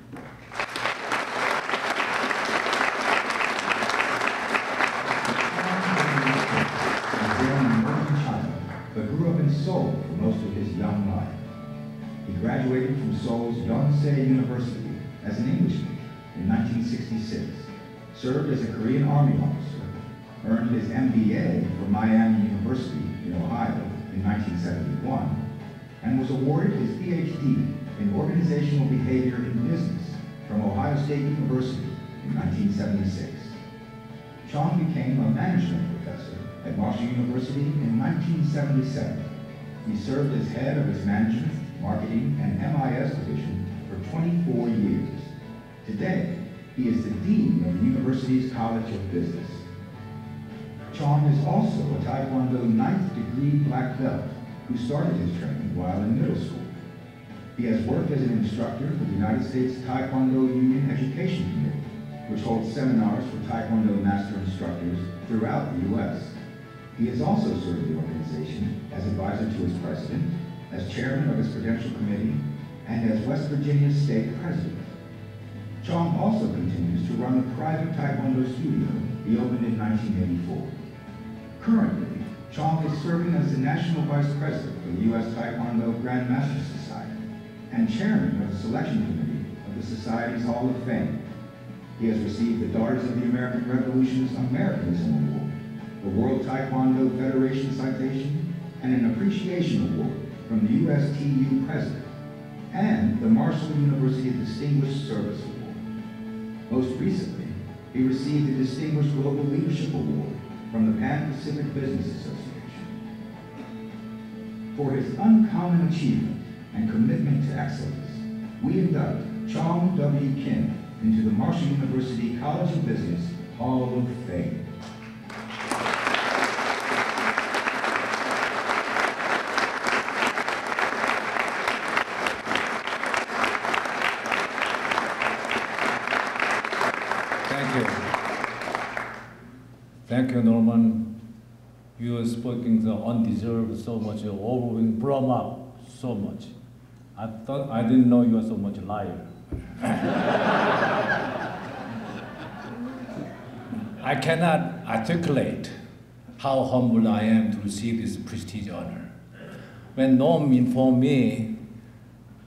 Speaker 3: But grew up in Seoul for most of his young life. He graduated from Seoul's Yonsei University as an English major in 1966, served as a Korean Army officer, earned his MBA from Miami University in Ohio in 1971, and was awarded his PhD in Organizational Behavior in Business from Ohio State University in 1976. Chong became a management professor at Marshall University in 1977. He served as head of its management, marketing, and MIS division for 24 years. Today, he is the dean of the university's College of Business. Chong is also a Taekwondo 9th degree black belt who started his training while in middle school. He has worked as an instructor for the United States Taekwondo Union Education Committee, which holds seminars for Taekwondo master instructors throughout the U.S. He has also served the organization as advisor to its president, as chairman of its Prudential Committee, and as West Virginia State President. Chong also continues to run a private Taekwondo studio he opened in 1984. Currently, Chong is serving as the National Vice President for the U.S. Taekwondo Grandmaster Society and chairman of the selection committee of the Society's Hall of Fame. He has received the Daughters of the American Revolution's Americanism Award, the World Taekwondo Federation Citation, and an Appreciation Award from the USTU President, and the Marshall University Distinguished Service Award. Most recently, he received the Distinguished Global Leadership Award from the Pan-Pacific Business Association. For his uncommon achievement and commitment to excellence, we induct Chong W. Kim into the Marshall University College of Business Hall of Fame.
Speaker 1: Thank you, Norman. You are speaking the undeserved so much, overwhelming, brought up so much. I didn't know you were so much liar. I cannot articulate how humble I am to receive this prestigious honor. When Norm informed me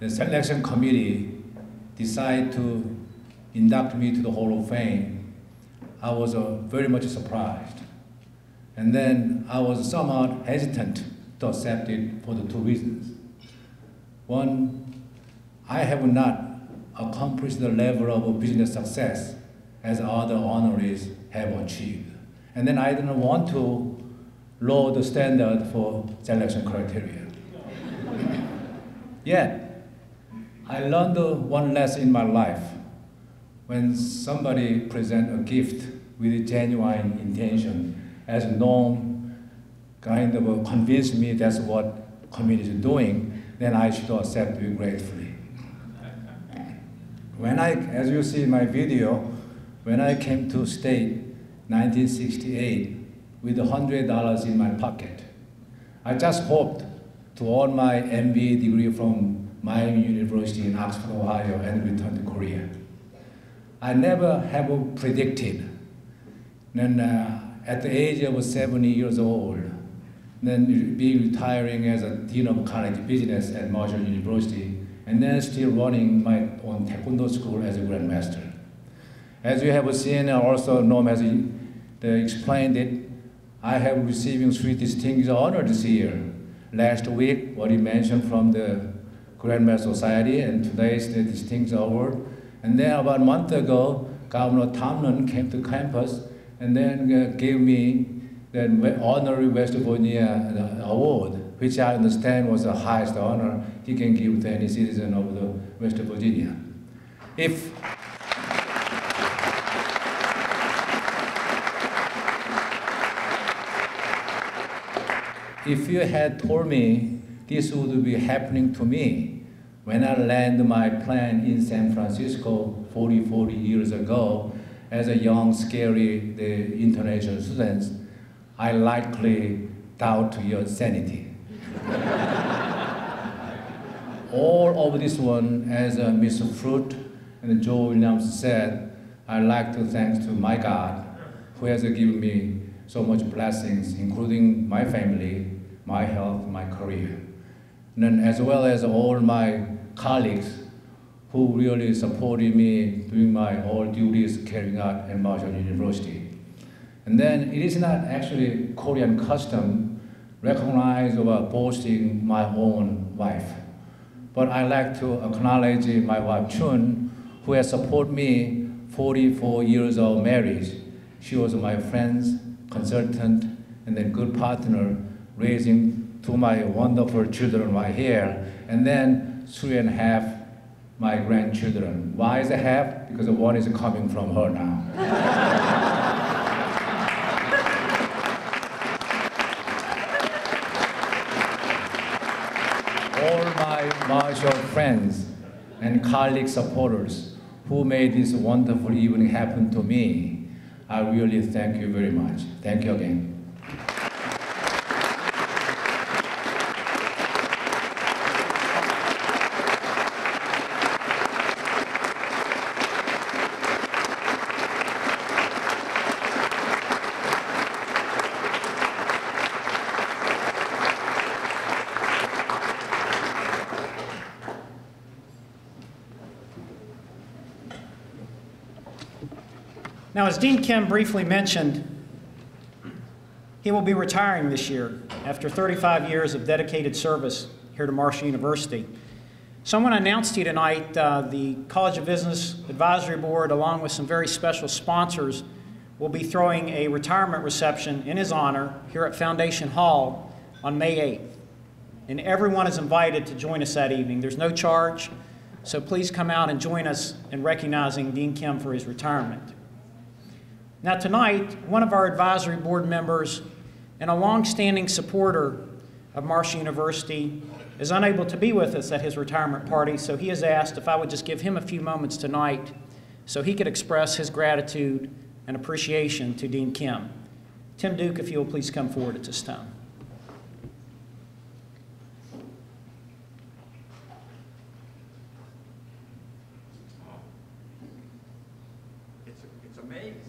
Speaker 1: the selection committee decided to induct me to the Hall of Fame, I was very much surprised. And then I was somewhat hesitant to accept it for the two reasons. One, I have not accomplished the level of business success as other honorees have achieved. And then I didn't want to lower the standard for selection criteria. Yet, I learned one lesson in my life. When somebody presents a gift with genuine intention, as norm kind of convinced me that's what community is doing, then I should accept it gratefully. When as you see in my video, when I came to state 1968 with $100 in my pocket, I just hoped to earn my MBA degree from Miami University in Oxford, Ohio, and return to Korea. I never have predicted. Then at the age of 70 years old, then be retiring as a Dean of College Business at Marshall University, and then still running my own Taekwondo school as a Grandmaster. As you have seen, also Norm has explained it, I have receiving 3 distinguished honors this year. Last week, what he mentioned from the Grandmaster Society, and today is the Distinguished Award. And then about a month ago, Governor Tomlin came to campus and then gave me the Honorary West Virginia Award, which I understand was the highest honor he can give to any citizen of the West Virginia. If you had told me this would be happening to me when I landed my plane in San Francisco 40 years ago as a young, scary international student, I likely doubt your sanity. All of this one, as Mr. Fruth and Joe Williams said, I'd like to thank to my God, who has given me so much blessings, including my family, my health, my career. And then as well as all my colleagues who really supported me doing my all duties carrying out at Marshall University. And then it is not actually Korean custom recognize or boasting my own wife. But I like to acknowledge my wife Chun, who has supported me 44 years of marriage. She was my friend, consultant, and then good partner, raising two my wonderful children right here, and then 3.5 my grandchildren. Why is it half? Because one is coming from her now. All my Marshall friends and colleague supporters who made this wonderful evening happen to me, I really thank you very much. Thank you again.
Speaker 2: Now, as Dean Kim briefly mentioned, he will be retiring this year after 35 years of dedicated service here to Marshall University. So I want to announce to you tonight the College of Business Advisory Board, along with some very special sponsors, will be throwing a retirement reception in his honor here at Foundation Hall on May 8th. And everyone is invited to join us that evening. There's no charge, so please come out and join us in recognizing Dean Kim for his retirement. Now tonight, one of our advisory board members and a long-standing supporter of Marshall University is unable to be with us at his retirement party, so he has asked if I would just give him a few moments tonight so he could express his gratitude and appreciation to Dean Kim. Tim Duke, if you will please come forward at this time.
Speaker 7: It's amazing.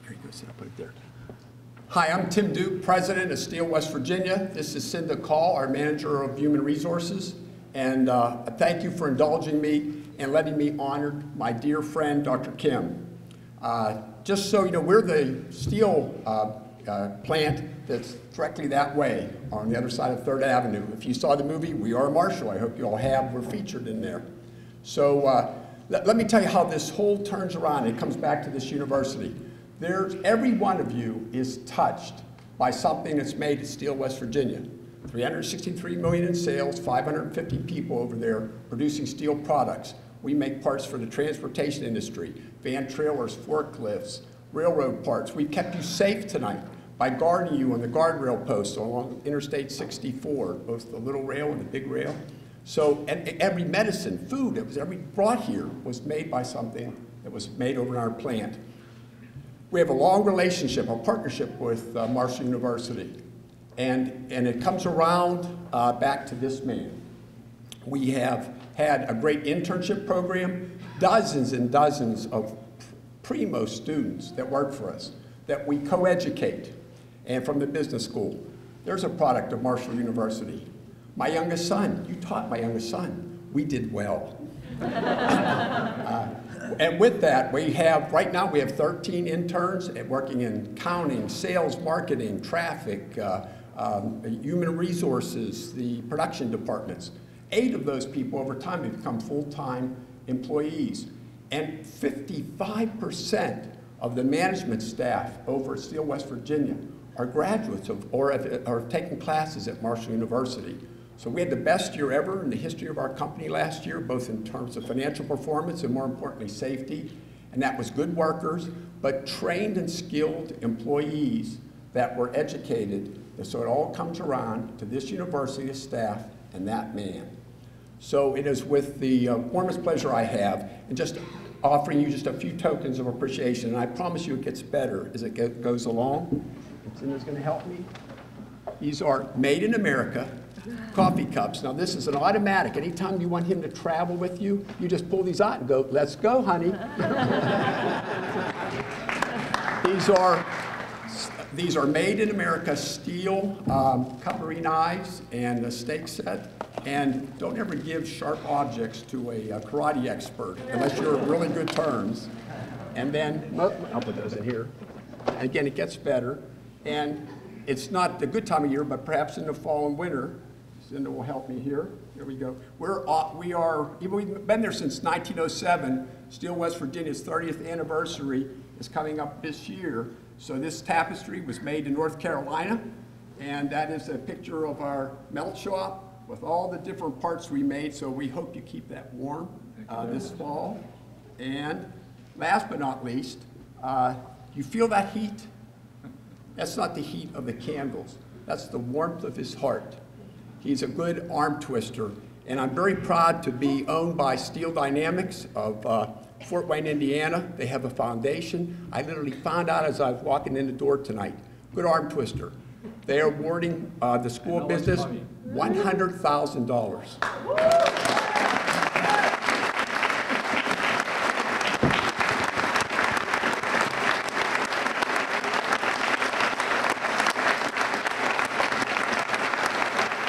Speaker 7: Here you go, I'll put it there. Hi, I'm Tim Duke, President of Steel, West Virginia. This is Cinda Call, our Manager of Human Resources. And thank you for indulging me and letting me honor my dear friend, Dr. Kim. Just so you know, we're the steel plant that's directly that way on the other side of 3rd Avenue. If you saw the movie, We Are Marshall, I hope you all have, we're featured in there. So let me tell you how this whole turns around. It comes back to this university. Every one of you is touched by something that's made at Steel West Virginia. $363 million in sales, 550 people over there producing steel products. We make parts for the transportation industry, van trailers, forklifts, railroad parts. We've kept you safe tonight by guarding you on the guardrail posts along Interstate 64, both the little rail and the big rail. So, and every medicine, food that was ever brought here was made by something that was made over in our plant. We have a long relationship, a partnership with Marshall University. And it comes around back to this man. We have had a great internship program, dozens and dozens of primo students that work for us, that we co-educate, and from the business school. There's a product of Marshall University. My youngest son, you taught my youngest son. We did well. And with that, right now we have 13 interns working in accounting, sales, marketing, traffic, human resources, the production departments. 8 of those people over time have become full-time employees. And 55% of the management staff over at Steel West Virginia are graduates or have taken classes at Marshall University. So we had the best year ever in the history of our company last year, both in terms of financial performance and more importantly, safety. And that was good workers, but trained and skilled employees that were educated. So it all comes around to this university staff and that man. So it is with the warmest pleasure I have, and just offering you just a few tokens of appreciation. And I promise you it gets better as it goes along. Cindy's going to help me. These are made in America coffee cups. Now this is an automatic. Anytime you want him to travel with you, you just pull these out and go, let's go, honey. These are made in America steel cutlery knives and a steak set. And don't ever give sharp objects to a karate expert unless you're on really good terms. And then, I'll put those in here. And again, it gets better. And it's not the good time of year, but perhaps in the fall and winter. Cinda will help me here. Here we go. We've been there since 1907. Steel West Virginia's 30th anniversary is coming up this year. So this tapestry was made in North Carolina. And that is a picture of our melt shop with all the different parts we made. So we hope you keep that warm this fall. And last but not least, you feel that heat? That's not the heat of the candles. That's the warmth of his heart. He's a good arm twister. And I'm very proud to be owned by Steel Dynamics of Fort Wayne, Indiana. They have a foundation. I literally found out as I was walking in the door tonight. Good arm twister. They are awarding the school of business $100,000.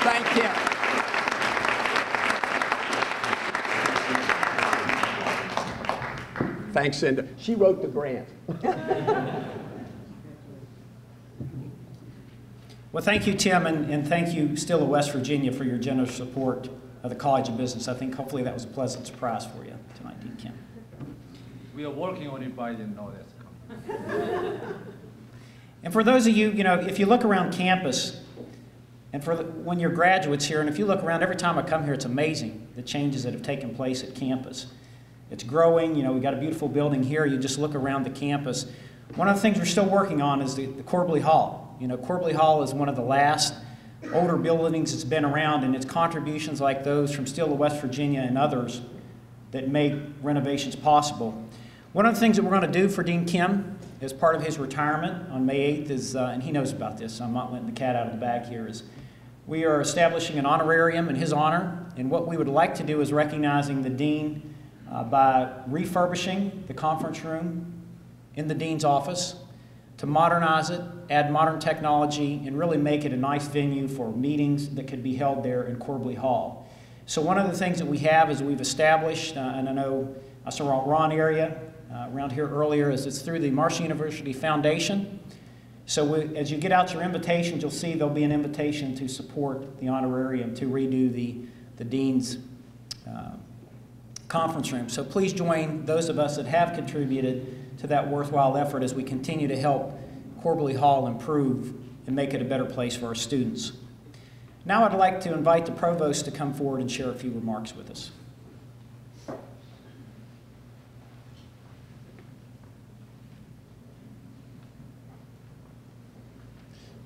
Speaker 7: Thank him. Thanks, Cinda. She wrote the grant.
Speaker 2: Well, thank you, Tim, and thank you, Steel of West Virginia, for your generous support of the College of Business. I think hopefully that was a pleasant surprise for you tonight, Dean Kim.
Speaker 1: We are working on it, but I didn't know that.
Speaker 2: And for those of you, if you look around campus, and when you're graduates here, and if you look around, every time I come here, it's amazing the changes that have taken place at campus. It's growing. We've got a beautiful building here. You just look around the campus. One of the things we're still working on is the Corbly Hall. Corbly Hall is one of the last older buildings that's been around, and it's contributions like those from Steel of West Virginia and others that make renovations possible. One of the things that we're going to do for Dean Kim as part of his retirement on May 8th is, and he knows about this, so I'm not letting the cat out of the bag here, is we are establishing an honorarium in his honor, and what we would like to do is recognizing the dean by refurbishing the conference room in the dean's office, to modernize it, add modern technology, and really make it a nice venue for meetings that could be held there in Corbly Hall. So one of the things that we have is we've established, and I know I saw Ron around here earlier, is it's through the Marshall University Foundation. So as you get out your invitations, you'll see there'll be an invitation to support the honorarium to redo the Dean's conference room. So please join those of us that have contributed to that worthwhile effort as we continue to help Corbally Hall improve and make it a better place for our students. Now I'd like to invite the Provost to come forward and share a few remarks with us.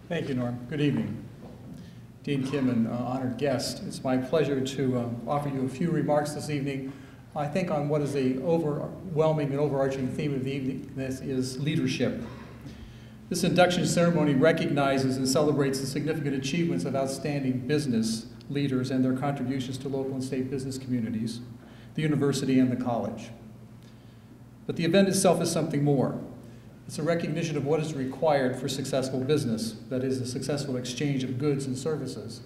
Speaker 8: Thank you, Norm. Good evening. Dean Kim and honored guest, it's my pleasure to offer you a few remarks this evening. I think on what is the overwhelming and overarching theme of the evening, this is leadership. This induction ceremony recognizes and celebrates the significant achievements of outstanding business leaders and their contributions to local and state business communities, the university, and the college. But the event itself is something more. It's a recognition of what is required for successful business, that is, a successful exchange of goods and services.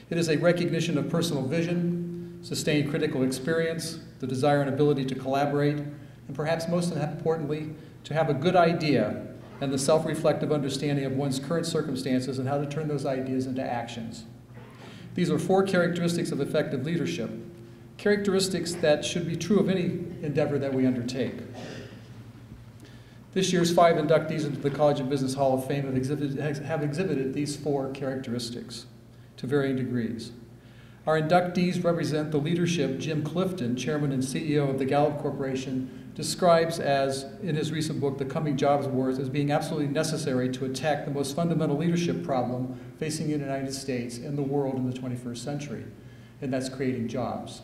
Speaker 8: It is a recognition of personal vision, sustained critical experience, the desire and ability to collaborate, and perhaps most importantly, to have a good idea and the self-reflective understanding of one's current circumstances and how to turn those ideas into actions. These are 4 characteristics of effective leadership, characteristics that should be true of any endeavor that we undertake. This year's 5 inductees into the College of Business Hall of Fame have exhibited these 4 characteristics to varying degrees. Our inductees represent the leadership Jim Clifton, Chairman and CEO of the Gallup Corporation, describes as, in his recent book, The Coming Jobs Wars, as being absolutely necessary to attack the most fundamental leadership problem facing the United States and the world in the 21st century, and that's creating jobs.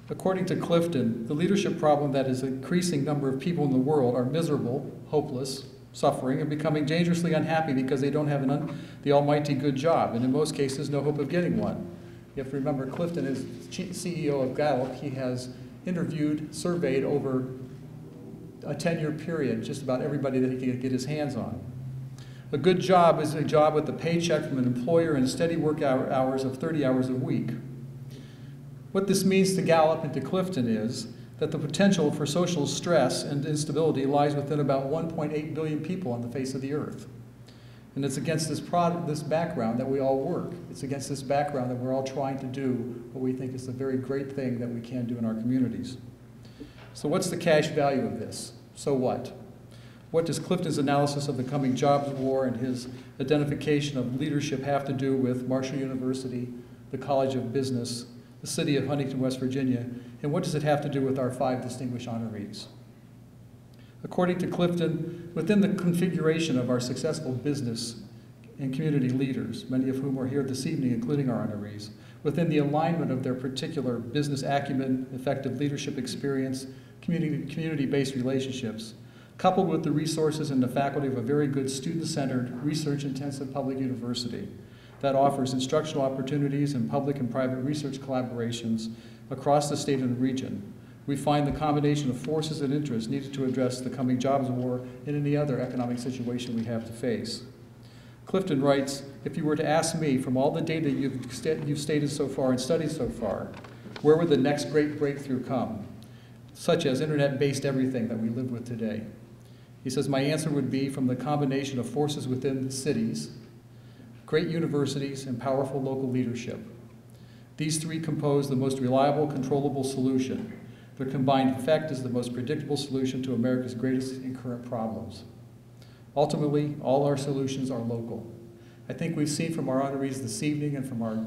Speaker 8: According to Clifton, the leadership problem that is an increasing number of people in the world are miserable, hopeless, suffering, and becoming dangerously unhappy because they don't have the almighty good job, and in most cases, no hope of getting one. You have to remember, Clifton is CEO of Gallup. He has interviewed, surveyed over a 10-year period, just about everybody that he can get his hands on. A good job is a job with a paycheck from an employer and steady work hours of 30 hours a week. What this means to Gallup and to Clifton is that the potential for social stress and instability lies within about 1.8 billion people on the face of the earth. And it's against this background that we all work. It's against this background that we're all trying to do what we think is a very great thing that we can do in our communities. So what's the cash value of this? So what? What does Clifton's analysis of the coming jobs war and his identification of leadership have to do with Marshall University, the College of Business, the city of Huntington, West Virginia, and what does it have to do with our 5 distinguished honorees? According to Clifton, within the configuration of our successful business and community leaders, many of whom are here this evening, including our honorees, within the alignment of their particular business acumen, effective leadership experience, community-based relationships, coupled with the resources and the faculty of a very good student-centered, research-intensive public university that offers instructional opportunities and public and private research collaborations across the state and the region, we find the combination of forces and interests needed to address the coming jobs war and any other economic situation we have to face. Clifton writes, if you were to ask me, from all the data you've stated so far and studied so far, where would the next great breakthrough come, such as internet-based everything that we live with today? He says, my answer would be from the combination of forces within the cities, great universities, and powerful local leadership. These 3 compose the most reliable, controllable solution. Their combined effect is the most predictable solution to America's greatest and current problems. Ultimately, all our solutions are local. I think we've seen from our honorees this evening and from our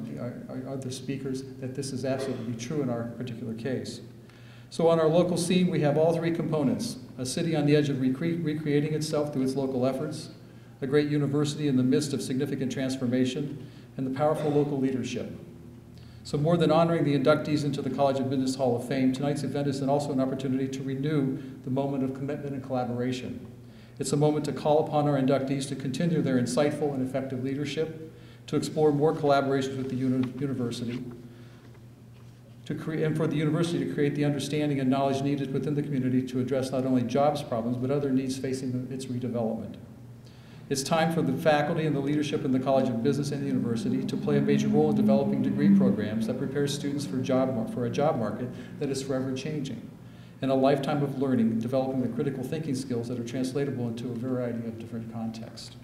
Speaker 8: other speakers that this is absolutely true in our particular case. So on our local scene, we have all 3 components: a city on the edge of recreating itself through its local efforts, a great university in the midst of significant transformation, and the powerful local leadership. So more than honoring the inductees into the College of Business Hall of Fame, tonight's event is also an opportunity to renew the moment of commitment and collaboration. It's a moment to call upon our inductees to continue their insightful and effective leadership, to explore more collaborations with the university, and for the university to create the understanding and knowledge needed within the community to address not only jobs problems, but other needs facing its redevelopment. It's time for the faculty and the leadership in the College of Business and the university to play a major role in developing degree programs that prepare students for a job market that is forever changing, and a lifetime of learning, developing the critical thinking skills that are translatable into a variety of different contexts.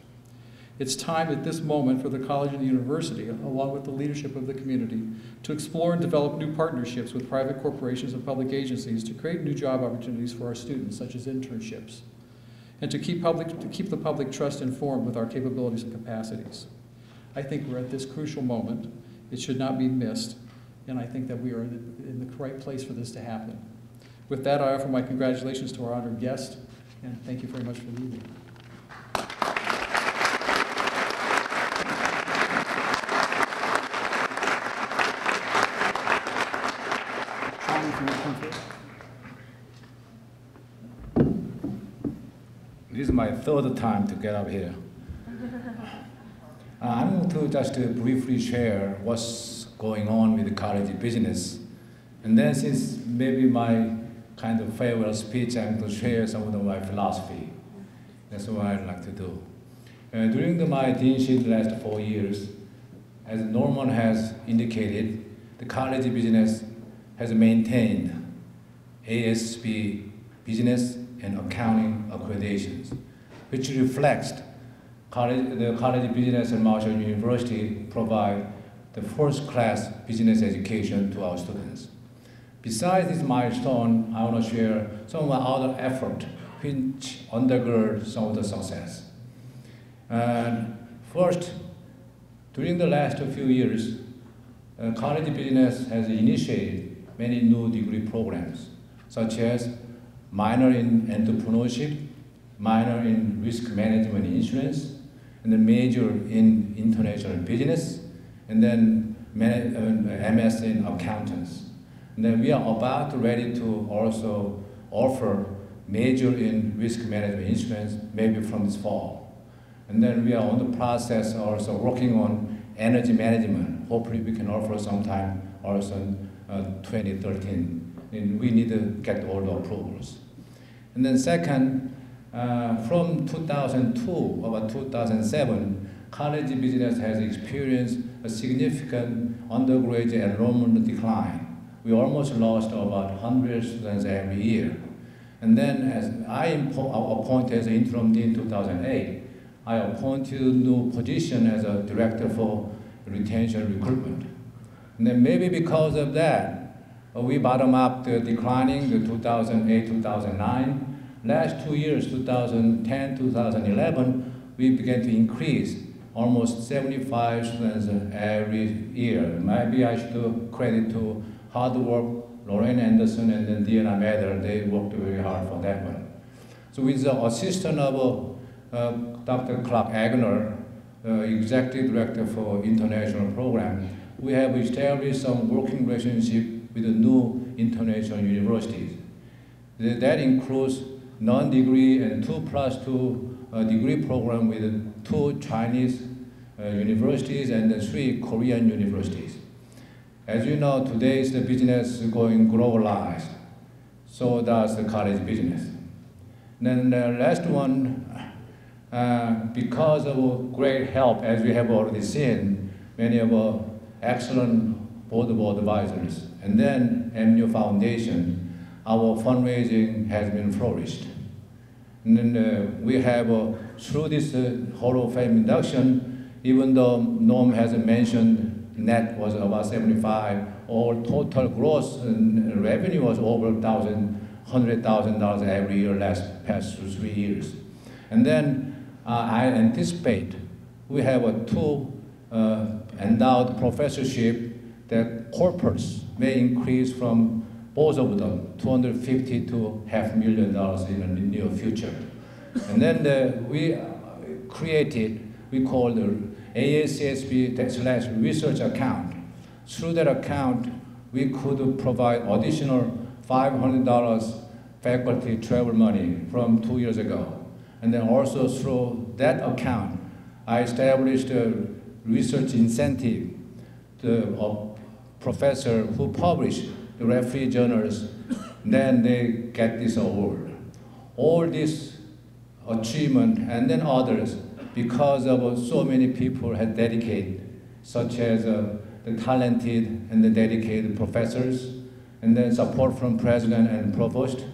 Speaker 8: It's time at this moment for the college and the university, along with the leadership of the community, to explore and develop new partnerships with private corporations and public agencies to create new job opportunities for our students, such as internships, and to keep the public trust informed with our capabilities and capacities. I think we're at this crucial moment. It should not be missed, and I think that we are in the right place for this to happen. With that, I offer my congratulations to our honored guest, and thank you very much for the evening.
Speaker 1: This is my third time to get up here. I'm going to just briefly share what's going on with the college business. And then since maybe my kind of farewell speech, I'm going to share some of my philosophy. That's what I'd like to do. During my deanship the last 4 years, as Norman has indicated, the college business has maintained ASB business and accounting accreditations, which reflects the college business and Marshall University provide the first-class business education to our students. Besides this milestone, I want to share some of my other efforts which undergird some of the success. First, during the last few years, college business has initiated many new degree programs, such as minor in entrepreneurship, minor in risk management and insurance, and then major in international business, and then MS in accountants. And then we are about ready to also offer major in risk management insurance, maybe from this fall. And then we are on the process also working on energy management. Hopefully we can offer sometime also in 2013. And we need to get all the approvals. And then second, from 2002 about 2007, college business has experienced a significant undergraduate enrollment decline. We almost lost about 100 students every year. And then as I appointed as interim dean in 2008, I appointed a new position as a director for retention recruitment. And then maybe because of that, we bottom up the declining the 2008, 2009. Last 2 years, 2010, 2011, we began to increase almost 75 students every year. Maybe I should do credit to hard work, Lorraine Anderson and then Deanna Mather. They worked very hard for that one. So with the assistance of Dr. Clark Agner, Executive Director for International Program, we have established some working relationship with the new international universities. That includes non-degree and 2+2 degree program with 2 Chinese universities and 3 Korean universities. As you know, today the business is going globalized. So does the college business. Then the last one, because of great help, as we have already seen, many of our excellent board of advisors, and then MU Foundation, our fundraising has been flourished. And then we have, through this Hall of Fame induction, even though Norm has mentioned net was about 75, all total gross revenue was over $100,000 every year past 3 years. And then I anticipate we have 2 endowed professorship that corporates may increase from both of them, $250,000 to $500,000 in the near future. And then we created, we call the ASCSB/research account. Through that account, we could provide additional $500 faculty travel money from 2 years ago. And then also through that account, I established a research incentive to professor who publish the referee journals, then they get this award. All this achievement and then others because of so many people had dedicated, such as the talented and the dedicated professors, and then support from president and provost,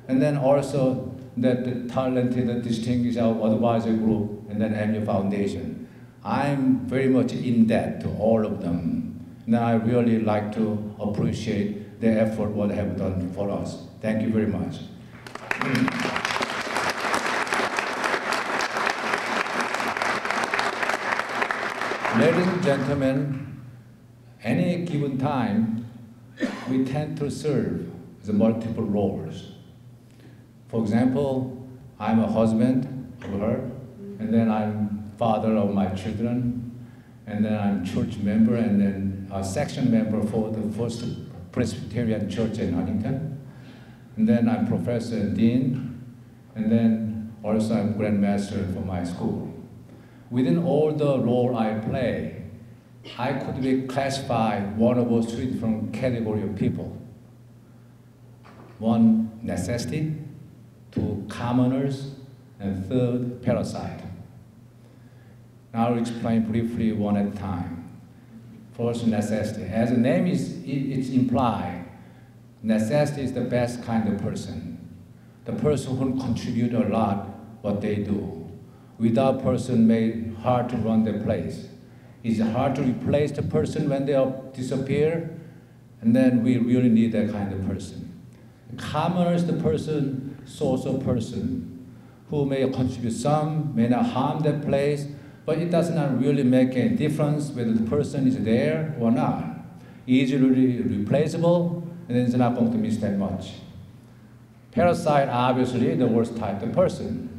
Speaker 1: and then also that the talented, distinguished advisory group, and then MU Foundation. I'm very much in debt to all of them. And I really like to appreciate their effort, what they have done for us. Thank you very much. Ladies and gentlemen, any given time, we tend to serve the multiple roles. For example, I'm a husband of her, and then I'm father of my children, and then I'm church member, and then a section member for the First Presbyterian Church in Huntington. And then I'm professor and dean, and then also I'm grandmaster for my school. Within all the role I play, I could be classified one of those three different category of people. One, necessity. Two, commoners. And third, parasite. Now I'll explain briefly one at a time. First, necessity. As the name it's implied, necessity is the best kind of person. The person who contribute a lot what they do. Without person, made hard to run their place. It's hard to replace the person when they disappear, and then we really need that kind of person. Commoner is the person, social person, who may contribute some, may not harm that place, but it does not really make any difference whether the person is there or not. Easily replaceable, and then it's not going to miss that much. Parasite, obviously, the worst type of person.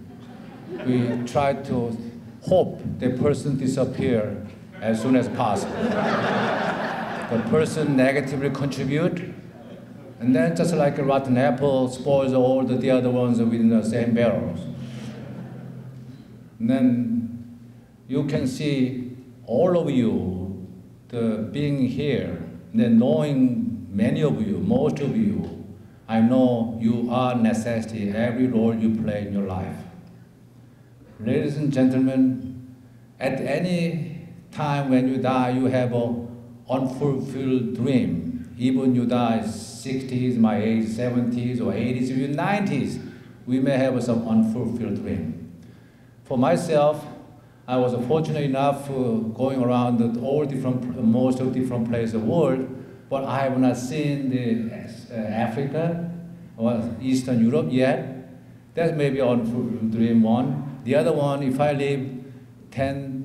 Speaker 1: We try to hope the person disappear as soon as possible. The person negatively contribute, and then just like a rotten apple spoils all the other ones within the same barrels. And then you can see all of you, being here, and then knowing many of you, most of you, I know you are necessity, every role you play in your life. Ladies and gentlemen, at any time when you die, you have an unfulfilled dream. Even you die 60s, my age, 70s, or 80s, even 90s, we may have some unfulfilled dream. For myself, I was fortunate enough going around most of different places of the world, but I have not seen Africa or Eastern Europe yet. That may be unfulfilled dream one. The other one, if I live 10